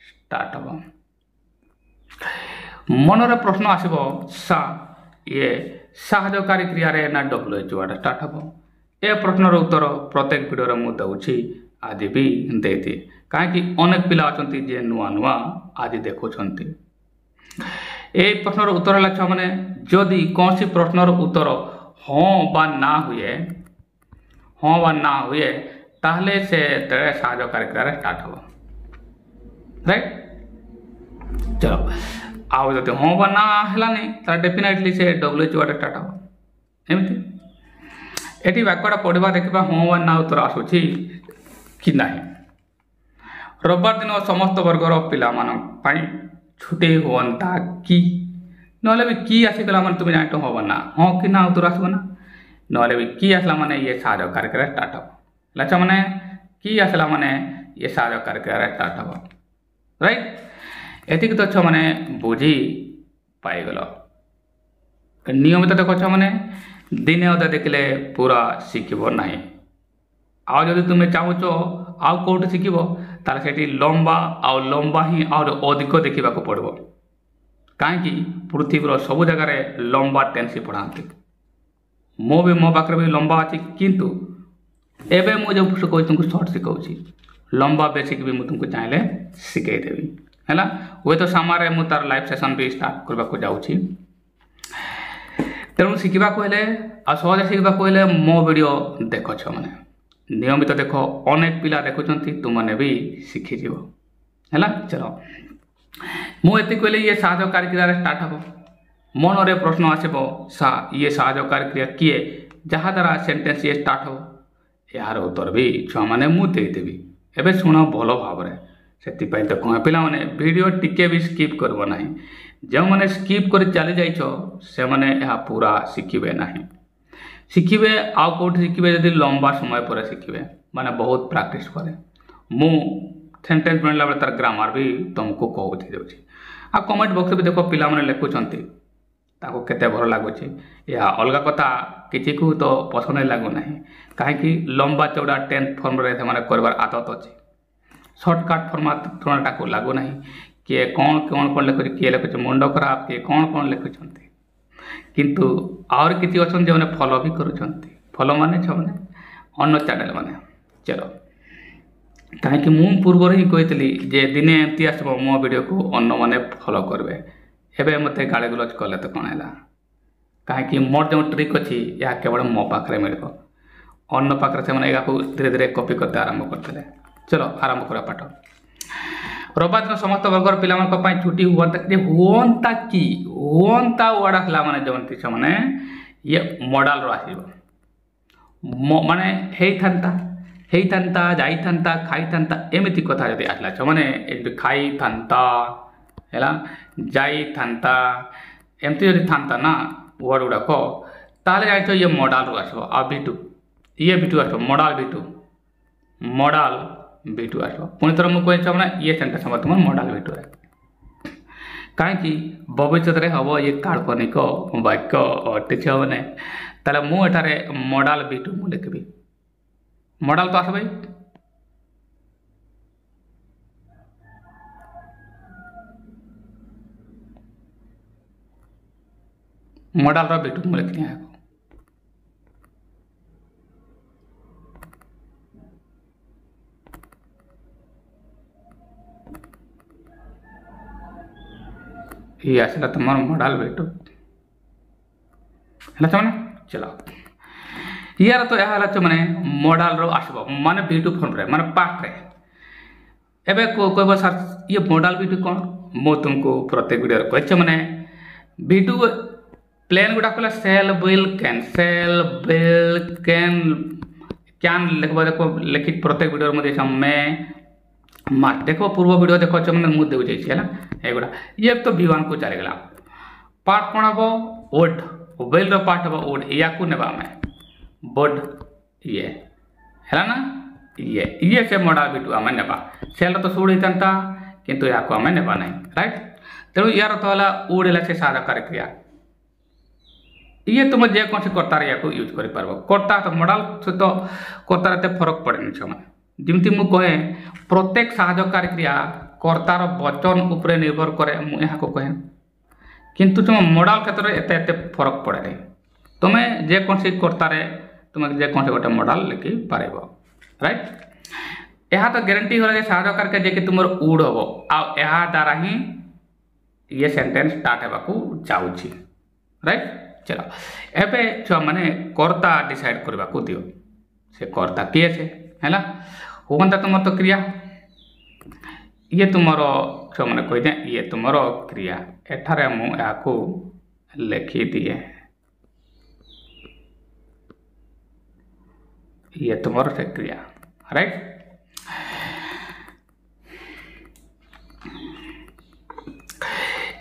स्टार्ट हम मनरे प्रश्न आसब सा ये साहाय्यकारी क्रिया रे ना WH वर्ड स्टार्ट हम ए प्रश्नर उत्तर प्रत्येक वीडियो मु दउछि आदि भी देती कहीं अनेक पिला अछंती जे नुआ नुआ आदि देखुछंती ए प्रश्नर उत्तर है छुआ मैंने जदि कौन सी प्रश्नर उत्तर हाँ बा ना हुए ताहले से तेरे साहाय्यकारी क्रिया रे स्टार्ट हो राइट। चलो आउ जब हाँ बा ना है तो डेफिनेटली से WH वर्ड स्टार्ट हो एमती एटी वाक्यटा पढ़ा देखा हाँ बा ना उत्तर आसूची कि नहीं। रविवार दिन समस्त वर्गर पिला छुट्टी हुआ कि नहले भी कि आसीगला मैंने तुम जान हम ना हाँ कि ना उत्तर आसब ना नहले भी कि आसला मैंने ये साहाय्यकारी क्रिया स्टार्ट हो लचा मैंने कि आसला मैंने ये साहाय्यकारी क्रिया स्टार्ट हो राइट। एतिक तो छ मैंने बुझी पाईगल नियमित देख छ मैंने दिने अधे देखले पूरा शिखब ना आउ जदि तुम्हें चाहूच आउ कौट शिखब ताले सेठी लंबा ही और अधिक देखा पड़ो कहीं पृथ्वीर सबु जगार लंबा टेन्स पढ़ाती मो पाखे भी लंबा अच्छी किंतु एवं मुझे शिखा तुमको सर्ट शिखाऊँ लंबा बेसिक भी मुझे तुमको चाहिए शिखेदेवी है हुए तो सामारे मुझे तार लाइव सेशन भी स्टार्ट करने को जाऊँगी तेणु शिखा हेले आ सहज शिखा हेले मो वीडियो देख मैंने नियमित देख अनेक पिला देखुंत तुमने भी शिखिज है। चलो मुझे कहले ये साहाय्यकारी क्रिया स्टार्ट हम मन रे प्रश्न आसब ये साहाय्यकारी क्रिया किए जहाँ द्वारा सेंटेंस ये स्टार्ट हो यार उत्तर भी छुआ मैंने मुदेदेवी एवं शुण भल भाव से तो कह पे वीडियो टिके भी स्किप करब ना जो मैंने स्किप कर चली जाइछ से मैंने पूरा शिखिबे ना शिखिबे आउ कौट शिखिबे जदि लंबा समय पर शिखिबे माने बहुत प्रैक्टिस करे मु सेंटेंस बनला बेले तार ग्रामर भी तुमको कहूथि देउछि आ कमेंट बॉक्स भी देखो पिला माने लिखुछंती ताको केते भल लागुछि या अलगा कथा किछि को तो पसंद नहीं लागु नाही काहे कि लंबा चौड़ा 10 फॉर्म रे से माने करबार आदत अछि शॉर्टकट फॉर्मेट को लागु नाही किए कौन लिखुछि किए लिखुछि मुंड खराब किए कौन लिखुछंती किंतु और किसी अच्छा जो मैंने फॉलो भी करुँच फॉलो माने छने अन्य चैनल माने चलो कहीं मुझे पूर्व ही कही जे दिने एमती आसब मो वीडियो को अन्न मैंने फॉलो करेंगे एवं मत गाड़ी गुलज कले तो कौन है कहीं मोर जो ट्रिक अच्छी यह केवल मो पाखे मिल अन्न पाखे से धीरे धीरे कॉपी करते आरंभ करते। चलो आरंभ करा पाठ रविवार दिन समस्त वर्गर पिला छुट्टी हुआ कि हुआ वर्ड आसला माने जमती से माने ये मॉडल रो आसीबो माने हेइथांता जाइथांता खाइथांता एमिति कथा जदि आसला छ माने खाइथांता हैला जाइथांता एमती जदि थांता ना वर्ड गुड़ाक ताले जाइछ ये मॉडल रो आसबो आ V2 ये V2 आसबो मॉडल V2 आसो पुणी थर मुझे कहना ये सेंटेंस हम तुम मॉडल V2 कहीं भविष्य हम ये काल्पनिक वाक्य अटिछ मैंने ताले मुझे मॉडल V2 मु लिखी मॉडल तो आस भाई मॉडल रो V2 मु लिखनी है ये आसला तुम मॉडल V2 है चलो यार तो यह मैंने मॉडल रो आसब माने V2 फॉर्म रे माने पार्ट रे एबे कहब सर ये मॉडल V2 कौन मु तुमको प्रत्येक वीडियो कहे मैंने V2 प्लेन गुड़ा कहला सेल बिल कैन लिखबा देखो लिखित प्रत्येक वीडियो में देखा मैं मार्क देखो पूर्व वीडियो देखो मैंने मुझे देव जाइए एगुड़ा ये तो V1 को चलीगला पार्ट कौन हम वुड बेल पार्ट हम वुड या को नेबा में बोर्ड ये है ना ये से मॉडल V2 आम नेबा सेल तो सुड़ होता किंतु या को आम नेबा नहीं राइट तेणु यार तो है वुड है से साधाकारी क्रिया ये तुम जेकोसी कर्तार या यूज कर कर्ता तो मॉडल सहित कर्तार एत फरक पड़े छुआ जमी मुझे कहे प्रत्येक साहाय्यकारी क्रिया कर्तार वचन उपरे निर्भर करे मुझे कहे किंतु तुम मॉडल क्षेत्र में एत फरक पड़े नहीं तुम्हें जेकोसी कर्तार तुम्हें जेकोसी गोटे मॉडल लिखि पार राइट। यह तो ग्यारंटी हो साहाय्यकारी जे कि तुम उड हम आ द्वारा ही ये सेंटेंस स्टार्ट होगा जाऊँगी राइट। चलो एबे छुआ माने कर्ता डिसाइड करबा को दियो से कर्ता किए से हैला होगंता तुमर तो क्रिया ये तुमरो छुआ माने कहि दे ये तुमरो क्रिया एठारे मु याकू लिखि दिए ये तुमरो से क्रिया राइट।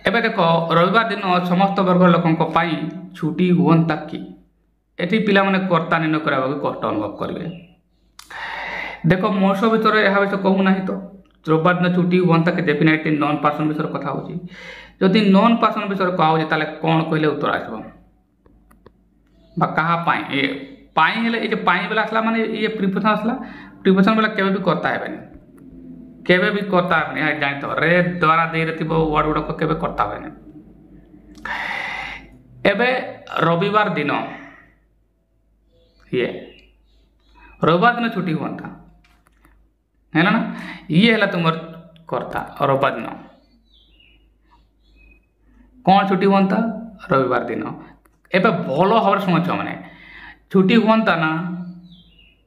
एबे देखो रविवार दिन समस्त वर्ग लोकों पाई छुट्टी हुंता कि एटी पिला माने कर्ता निर्णय करबा कष्ट अनुभव करेंगे। देखो मोर्श भर यह विषय कहूँ ना तो रविवार दिन छुट्टी हुंता कि डेफिनेटली नॉन पर्सन विषय कथा होची जदि नॉन पर्सन विषय कहा होची ताले कोन कहले उत्तर आसबो बा कहा पाई ए पाई हेले ए जे पाई बेला असला माने ये प्रीपोजिशन असला प्रीपोजिशन बेला केबे भी कर्ता हेबेनी केबे भी कर्ता हेबेनी जानि तो रे द्वारा दे रथिबो वर्ड गुडा को केबे कर्ता हेबेनी। एबे रविवार दिन ये रविवार दिन छुट्टी हुआ है ना ये है तुम कर्ता रविवार दिन कौन छुट्टी हुआ रविवार दिन एबे भल भाव शुणुच मैंने छुट्टी हुआ ना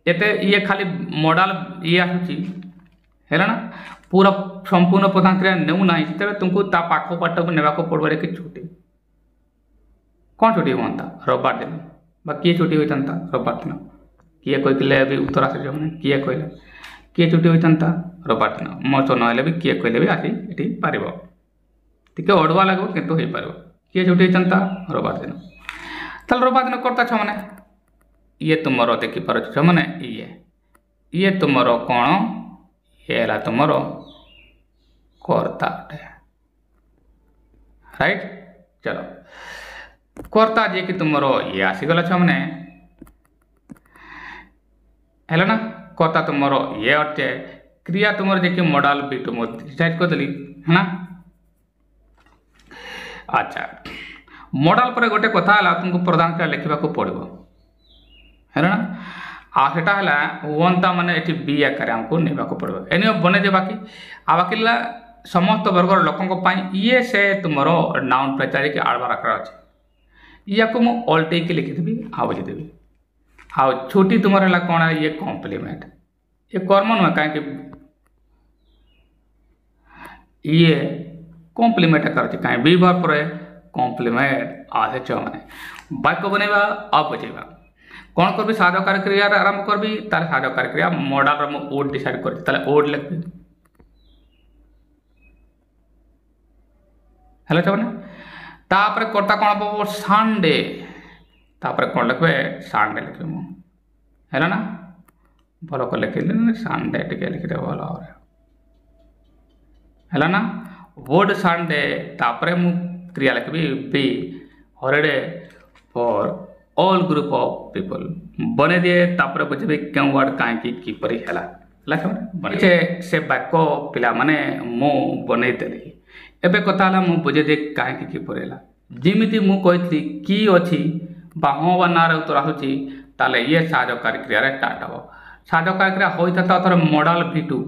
एते ये खाली मॉडल ये आसूची है ना पूरा संपूर्ण प्रधान क्रिया नेऊ ना तुमको ता पाख पाठ को नेबा को पड़े कि छुट्टी कौन छुट्टी हुआ रविवार दिन किए छुट्टी होता रविवार दिन किए कहते अभी उत्तर आस किए कहले किए छुट्टी होता रविवार दिन मो तो ना भी किए कहले भी आसी ये पार टे अड़ुआ लगे कितु हो पार किए छुट्टी होता रविवार दिन ताल रविवार दिन करता छ मैंने ये तुम देखिपार छ मैंने ये तुम कौन ये है तुम कर्ता राइट। चलो कर्ता जे कि तुम ये आसीगला छ मैंने है ना कर्ता तुम ये अटे क्रिया तुम जे कि मॉडल भी तुम डिसाइड करदेली है ना। अच्छा मॉडल पर गोटे कथा है तुमको प्रधान क्रिया लिखा पड़ो है ना आटा है हुंता माने ये बी आकार आमको नेबा पड़ो एने बने दे बाकी आ बाकी समस्त वर्गर लोकों ये से तुम नाउन प्रचार के आड़बार आकार अच्छे या को मु अल्टे के लिखिदेवी आ बुझीदेवी आ छुट्टी तुम है कौन है ये कॉम्प्लीमेंट ये कर्म नुहे कहीं ये कॉम्प्लीमेंट आकार कहीं बी भार पर कॉम्प्लीमेंट आसे मैंने वाक्य बनवा अब बुझेगा कौन कर साहाय्यकारी क्रिया आरंभ करी ताले साहाय्यकारी क्रिया मॉडल मु ओड डिसाइड कर ओड लिखी है मैंने तापर कर्ता कौन हम संडे तापर कौन लिखे संडे लिखे है ना भल को लिखिले संडे टे लिखिदे भल भाव है ना वर्ड संडे तापर मु क्रिया लिखी be holiday for all group of people बने दिए तापर बुझे क्यों वर्ड कहीं किपरि है से वाक्य पिला माने मु बनईदेली एबे कथा है मु बुझे दे कहीं किपरि है जमीती मु कही कि अच्छी बा हाँ बा ना उत्तर आसूची ताले ये साहाय्यकारी क्रिया स्टार्ट हम साहाय्यकारी क्रिया होता थोड़े मॉडल V2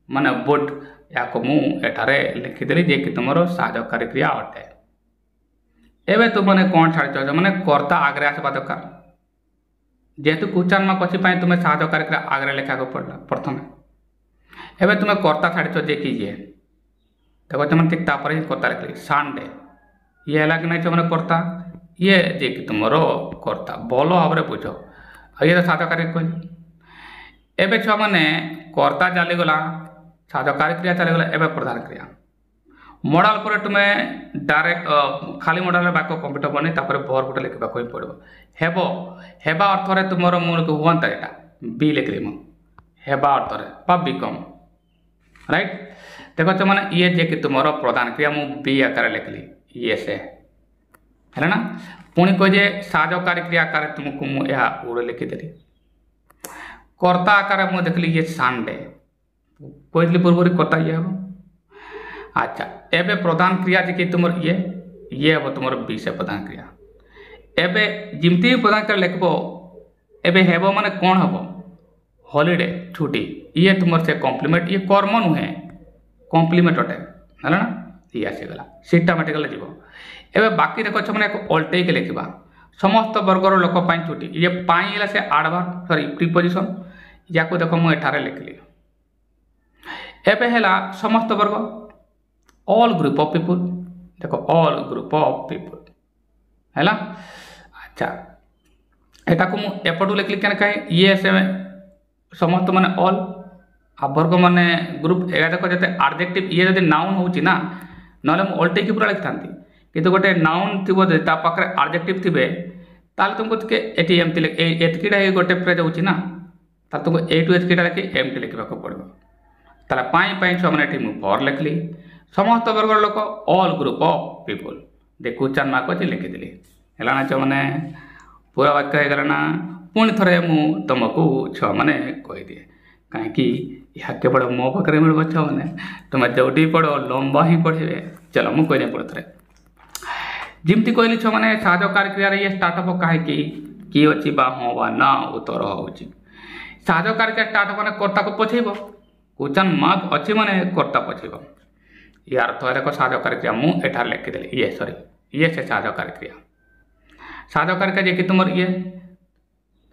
माने बोर्ड या मु एठारे लिखिदेली जे कि तुम साहाय्यकारी क्रिया अटे। एबे तुमने कौन छाड़ मैंने कर्ता आगे आसवा दरकार जेहेतु क्वेश्चन मार्क अच्छी तुम्हें साहाय्यकारी क्रिया आगे लिखा पड़ा प्रथम एबे तुम्हें कर्ता छाड़ जे कि ये देखो तुम ठीक तापर ही कर्ता लिखली संडे ये है कि नहीं मैंने कर्ता ये जे कि तुम कर्ता भल भाव में बुझ ये तो साहाय्यकारी कहली एबे छुआ मैंने कर्ता चलीगला साहाय्यकारी क्रिया चलीगला एबे प्रधान क्रिया मॉडल पर तुम्हें डायरेक्ट खाली मॉडल वाक्य कंप्लीट हेनी तापर भर गुटे लिखा पड़ो हेबो हेबा अर्थ तुम मुझे हुआ यहाँ बी लिखली मु हेबा अर्थ बिकम राइट। देखो मैंने ये जे कि तुम प्रधान क्रिया मु बी आकार लिखली ये से है ना। पुणी कहे साजकारी क्रिया आकार तुमको मुझे उड़े लिखिदेली कर्ता आकार मुझे देखली ये संडे कही पूर्व कर्ता ये हम। अच्छा एबे प्रधान क्रिया जी तुम ये हम तुम विषय प्रधान क्रिया एबे जिमती भी प्रधान क्रिया लिखब एबे हेब माने कौन हम हॉलीडे छुट्टी ये तुम से कॉम्प्लीमेंट ये कर्म नुहे कॉम्प्लीमेंट अटे है ना ये आसीगला सिस्टमेटिकल जीव। एवं बाकी देख मैंने अल्टेक लिखा समस्त वर्गर लोक छुट्टी ये पाई से आडभार सॉरी प्रीपोजिशन या देख मुझे लिखली एवं है समस्त वर्ग ऑल ग्रुप ऑफ पीपुल देख ऑल ग्रुप ऑफ पीपुल है। अच्छा एटा को मुझे लिखली क्या कहे ये से समस्त माने ऑल आ वर्ग माने ग्रुप ए देख जो एडजेक्टिव ये जब नाउन होची ना ना अल्टेक पूरा लिखि था कि गोटे नाउन थी पाखे एडजेक्टिव थे ताल तुमको ये एतकीटा गोटे फ्रेज होची ना तुमको ए टू एतकीटा लिखी एमटी लिखा पड़ो ताला पाई छुआ मैंने मुझे फॉर लिखली समस्त वर्ग लोक all group of people they question mark अच्छे लिखिदेली है ना छुआ मैंने पूरा वाक्य होगा ना पुणी थे मुझे तुमको छुआ मैंने कहीदिए कहीं यह केवल मो पाखे मिल छुआ मैंने तुम जोटी पढ़ो लंबा ही पढ़े चलो मुझे कही पड़े थे जिमती कहली छुआ मैंने साहकारी क्रिया ये स्टार्टअप कहीं कि अच्छी हाँ बा ना उत्तर होची साहकारी क्रिया स्टार्ट मैंने कर्ता को पछेब क्वेश्चन मार्क अच्छी मैंने कर्ता पछेब यार अर्थ है देखो साहकारी क्रिया मुझे लिखिदेली ये सॉरी ये से साहकारी क्रिया साहकारी क्रिया जी तुम ये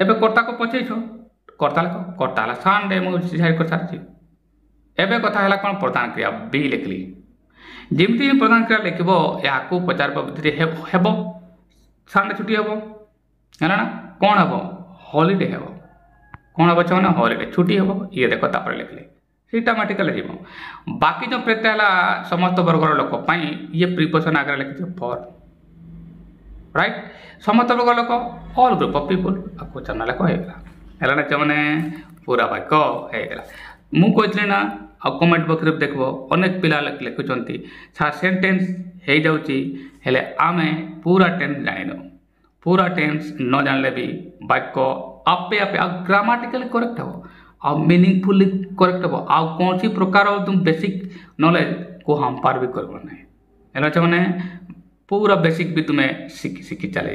एवं कर्ता को पछेछ कर्ता लिख कर्ता है संडे मुझे डिसाइड कर सारी एवं कथा है कौन प्रधान क्रिया बी लिखली जमती प्रधान क्रिया लिखब या पचार बुद्धि हेब संडे छुट्टी हम है ना कौन हम हॉलीडे हम कौन हम मैंने हॉलीडे छुट्टी हम ये देख तापर लिखली सिस्टमेटिकल जीव। बाकी जो प्रत्यय है समस्त वर्गर लोक ये प्रीपोजिशन आगे लिखी फॉर राइट समस्त वर्ग लोक all group of people question लेख होगा मैंने पूरा वाक्य होगा मुझे ना आ कमेंट बॉक्स में देखो अनेक पिला लिखुंट सेंटेंस हो जाऊँगी आमे पूरा टेन्स जान पूरा टेन्स न जानले भी वाक्य आपे आपे ग्रामाटिकली करेक्ट हम आ मीनिंगफुली करेक्ट हम आ कौन सी प्रकार तुम बेसिक नॉलेज को हम पार भी कर ना मैंने पूरा बेसिक भी तुम्हें शिखी चले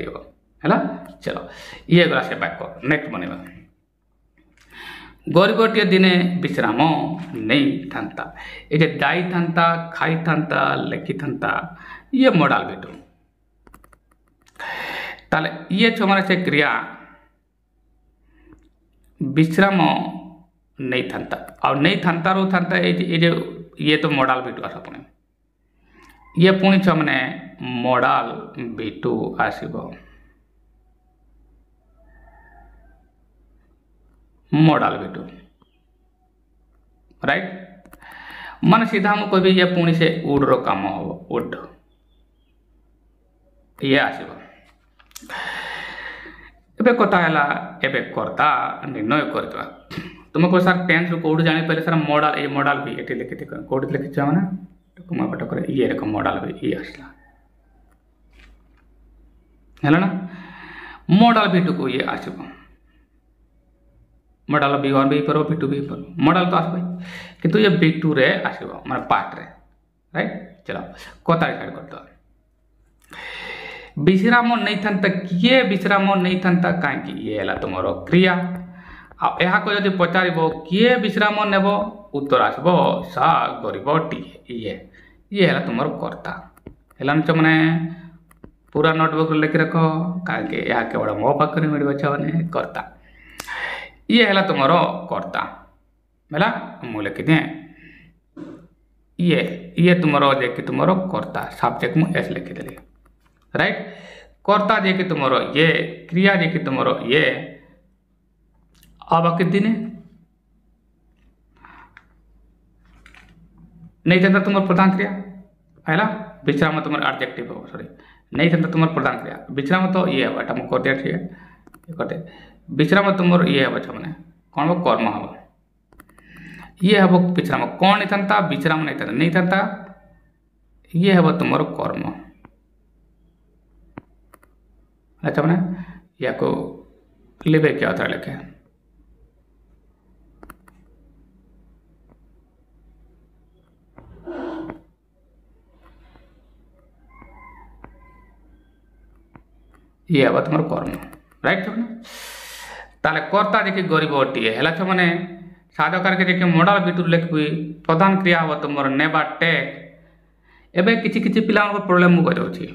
है। चलो ये गला से वाक्य नेक्स्ट बनेगा गरीबटी दिने विश्राम नहीं था ये दाई था खाई था लेखि था ये मॉडल बेटो ताले ये छमाने से क्रिया विश्राम नहीं था और नहीं था रो था ये तो मॉडल बेटू आस पुणे ये पुणी छमाने मॉडल बेटू आसब मॉडल बेटू राइट मान सीधा मुझे कह ये पुणी से उड रो काम हम उड ये आसब एबे कथा है कर्ता निर्णय कर तुम कह sir tense Kaut जापारे sir model ये मॉडल भी ये लिखी कौट लिखी मैंने पटक ये रकम मॉडल भी ये आसला है ना मॉडल भी टू को ये आसब मॉडल B1 भी पार B2 भी पार मॉडल तो आसब किंतु ये B2 रे आसब माने पार्ट रे राइट। चलो कथा डिसाइड करते विश्राम नहीं था किए विश्राम नहीं था कहीं ये है तुम क्रिया यह जब पचार किए विश्राम नेब उत्तर आसब सा गरीबटी ये है तुम कर्ता है मैंने पूरा नोटबुक लिखि रख कहीं यह केवल मो पाखे मिल मैंने कर्ता ये है तुम कर्ता है मुझे लिखिदे ये तुम जे कि तुम कर्ता सब्जेक्ट मुझे एस लिखिदेली राइट कर्ता जे कि तुम ये क्रिया जे कि तुम ये बाकी दिने नहीं था तुम प्रधान क्रिया है विश्राम तुम एडजेक्टिव हो सॉरी नहीं था तुम प्रधान क्रिया विश्राम तो ये है एटा कर दिया ठीक है कटे विश्राम तुम ये हम मैंने कौन हम कर्म हम ये हम विश्राम कौन नहीं था विश्राम नहीं था ये हम तुम कर्म अच्छा मैंने या को लिबे क्या होता है लेके ये अब तुम कर्म राइट छो ताले कर्ता देखिए गरीब टीए है मैंने साधकार के देखिए मॉडल भितर लिखी प्रधान क्रिया हम तुम नेबा टेक एवं किसी पिला प्रोब्लेम मुझे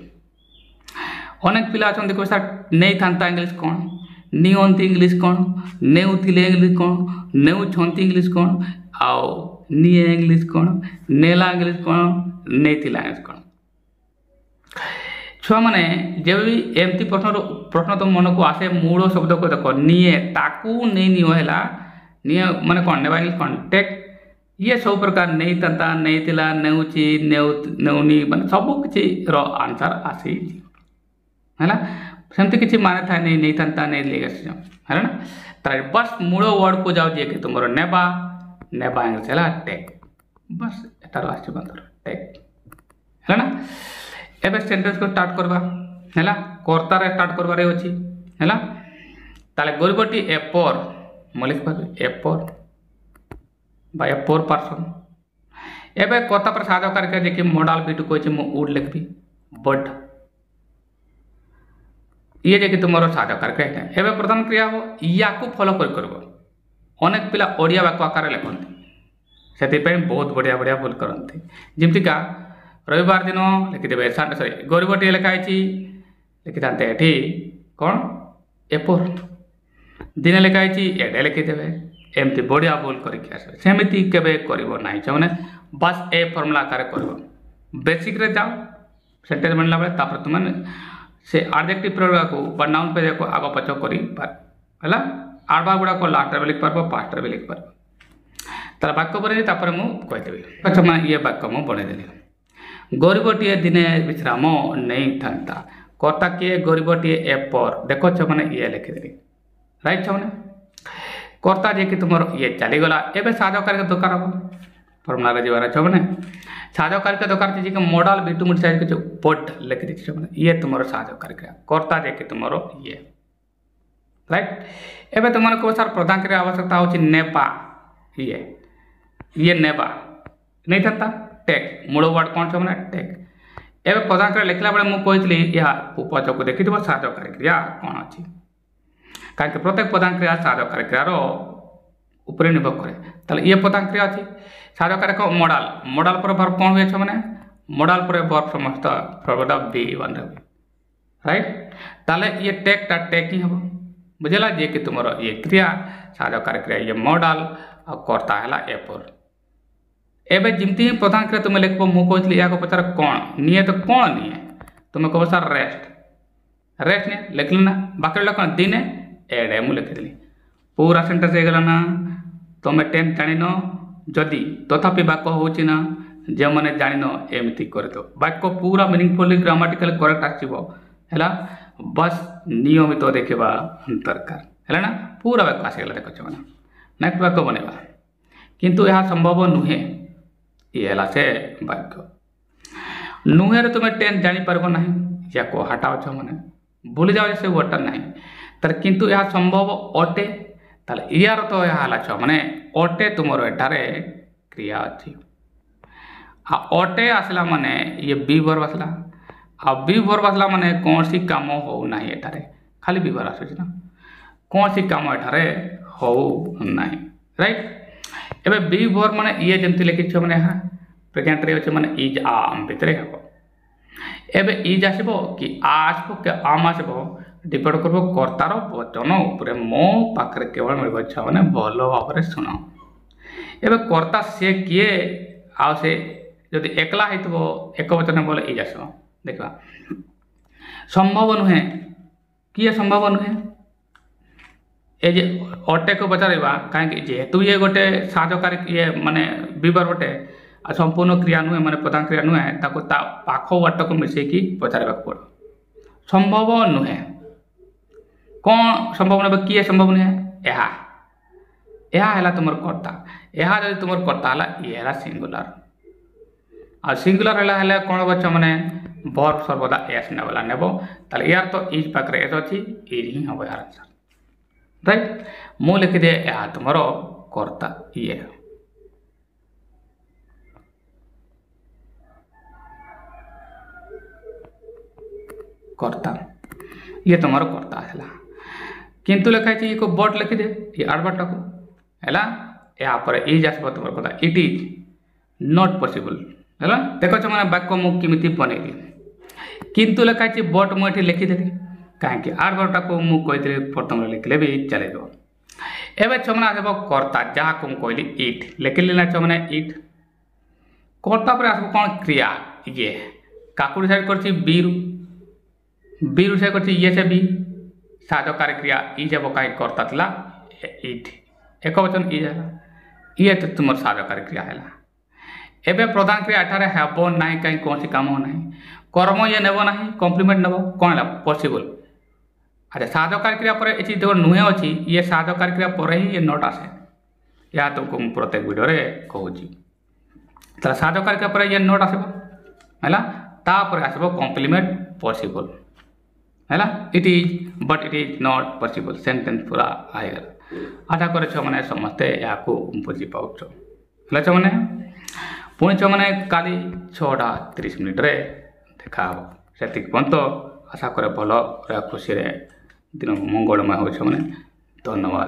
अनेक पिला अच्छा देखो सर नहीं था इंग्लीश कौन नियंती इंग्लीश कौन नेउथिले इंग्लीश कौन नेउछंती इंग्लीश कौन आओ निए इंग्लीश कौन नेला इंग्लीश कौन नहीं थिला इंग्लीश कौन छुआ मैंने जब भी एमती प्रश्न तुम मन को आसे मूल शब्द को देख निए ताकू नहीं नियो है निए माने कौन नेबा इंग्लीश कौन टेक ये सब प्रकार नहीं था नहीं थिला नेउची नेउनी माने सब किसी रो आंसर आसी है सेमती किसी माने था नहीं था नहीं लेगा है ना तार बस मूल वर्ड को जाओ कि तुम नेबा नेबा इंग्लीश है टेक बस एटार आसी बंदर टेक है ना एबे सेंटेंस को स्टार्ट करबा हैला कर्ता रे स्टार्ट करबारे अछि हैला ताले गरीबटी ए पर मलिक पर ए पर बाय ए पर पर्सन एबे कर्ता पर साधक करके जे कि मॉडल बिट को अछि मु उड लिखबी बट ये जे कि तुमरो साधक करके एबे प्रधान क्रिया हो या को फॉलो करबो अनेक पिला ओडिया वाक्य आकार लिखंती सेति पे बहुत बढ़िया बढ़िया भूल करंती जेमति का रविवार दिन लिखिदेवे सॉरी गरीबटी लिखाई लिखि था ये कौन एपोर दिन लिखाई एडे लिखिदेवे एमती बढ़िया भूल करमती केवे कर बस ए फर्मुला आकार कर बेसिक रे जाओ सेंटेंस बनला बेले तापर तुम से एडजेक्टिव प्रयोग को नाउन पे को आग पछ कर आडवा गुड़ा को लास्ट रे लिख पारबो पास्ट रे लिख पारबो तार वाक्य बने तापर मु कहिदेबी अच्छा मैं ये वाक्य मु बने देली गरीबटीए दिने विश्राम नहीं था कर्ता किए गरीबटीए ए पर देखो छ मैंने ये लिखिदेली राइट छ मैंने कर्ता जे कि तुम ये चलीगला एवं साधकारी दरकार हम फर्मुला जीवार छ मैंने साधकारी दरकार थी कि मॉडल बिटू मुट साइज के पट लिखि दी मैंने ये तुम साधकारी क्रिया कर्ता जे कि तुम ये राइट एवं तुम को सर प्रधान क्रिया आवश्यकता होची नेबा ये नेबा नहीं था टेक मूल वर्ड कौन से टेक एवं प्रधान क्रिया लिखला बेले मुझे या उपच को देखी साधकारी क्रिया कौन अच्छी कहीं प्रत्येक प्रधान क्रिया साधकारी क्रियार ऊपर निर्भर करे ये प्रधान क्रिया अच्छी साधकारी मॉडल मॉडल पर वर्ब कौन हुए मैंने मॉडल पर वर्ब समस्त forward of be one right ताले ये टेक ही हम बुझेला जे कि तुम ये क्रिया साधकारी क्रिया ये मॉडल और कर्ता है ए पर एवं जमती ही प्रधान क्रिया तुम लिख मुझे या पचार कौन निए तो कौन निए तुम कह सर रेस्ट नहीं लिख लेना बाकी कौन दिन एडे मुझे लिखिदी पूरा सेंटेंस हो ना तुम टेन जान जदि तथापि वाक्य होची ना जो मैंने जान एमती कर दो वाक्य पूरा मीनिंगफुली ग्रामाटिकल करेक्ट आसला बस नियमित तो देखा दरकार है ना पूरा वाक्य आसीगला देख मैंने नेक्स्ट वाक्य बनवा किंतु यह संभव नुहे ये से वाक्य नुहे रे तुम्हें टेन जानी पारबो नहीं या को हटाओ छ माने भूल जाओ से वर्डटा नहीं तर किंतु यह संभव अटे ताले यार तो यह हला छ माने अटे तुमरो एटारे क्रिया अछि आ अटे आसला माने ये बी वर्ब आसला आ बी वर्ब आसला माने कौन सी काम हो नहीं एटारे खाली बी वर्ब आसुछि ना कौन सी काम एटारे हो नहीं राइट एबे बी वर्ब माने ये जेमति लिखि छ माने हा प्रेजेंट रे अछि माने इज आम भितरे हबो एबे इज आसबो कि आसबो के आम आसबो डिपेंड करबो कर्तार वचन ऊपर मो पाखरे केवल मिलबो छ माने भलो भाबरे सुनो एबे कर्ता से किए आ से जदि एकला हेतबो एक वचन बोले इज आसबो देखबा संभव नुहे किए संभव नुहे ए जे अटे को पचारा कहीं जेहेतु ये गोटे साहकारी ये माने विवर गोटे संपूर्ण क्रिया नुहे माने प्रधान क्रिया नुहे ताको ता पाख वाट को मिसेकी पचार पड़ो संभव नुहे कौन संभव नुहे किए संभव नुहे यह तुम कर्ता यह जब तुम कर्ता है ये सिंगुलर आ सिंगुलर है कौन बच्चा माने वर्ब सर्वदा एस नेबला नेब ताले यार तो इज पाखरे एस अछि इज ही हबो यार आंसर राइट मु लिखि दे या तुमरो कर्ता ये कर्ता ये तुमरो कर्ता हैला किंतु लिखा है को बट लिखि दे ये आडवर्ड को हैला या पर इज आसबो तुमरो कर्ता इट इज नॉट पॉसिबल हैला देखो छ माने वाक्य मु किमिति बनेली किंतु लिखा है बट मु एठी लिखि देली काहे आडवर्ड को मु कहितले प्रथम लिखले भी चले दो एबे छ माने आसबो कर्ता जहा को मु कहली इट लिखली ना छ माने इट कर्ता पर आसबो कोन क्रिया ये काकुडी साइड करछि बीरु से करछि ये से बी साधकारी क्रिया इज अब कहीं कर्ता थला इट एक वचन इज ये तो तुम साधकारी क्रिया है एबे प्रधान क्रिया एठारे हेबो नाही कहीं कौन सी काम नाही कर्म ये नेबो नाही कॉम्प्लीमेंट नेबो कोन हला पॉसिबल अच्छा साधकारी क्रिया पर एची देखो नुहे अछि ये साधकारी क्रिया पर ही ये नोट आसे या तुमको प्रत्येक वीडियो रे कहूची त साधकारी क्रिया पर ये नोट आसेबो हला ता पर आसेबो कॉम्प्लीमेंट पॉसिबल हैला it is but it is not possible sentence पूरा आएगा आशा करे छ माने समझते या को बुझी पाउछ हला छ माने पुणी छ माने काली 6:30 रे देखा हो सेतिक पंत आशा करे भलो खुशी रे दिन मंगलमय हो छ माने धन्यवाद।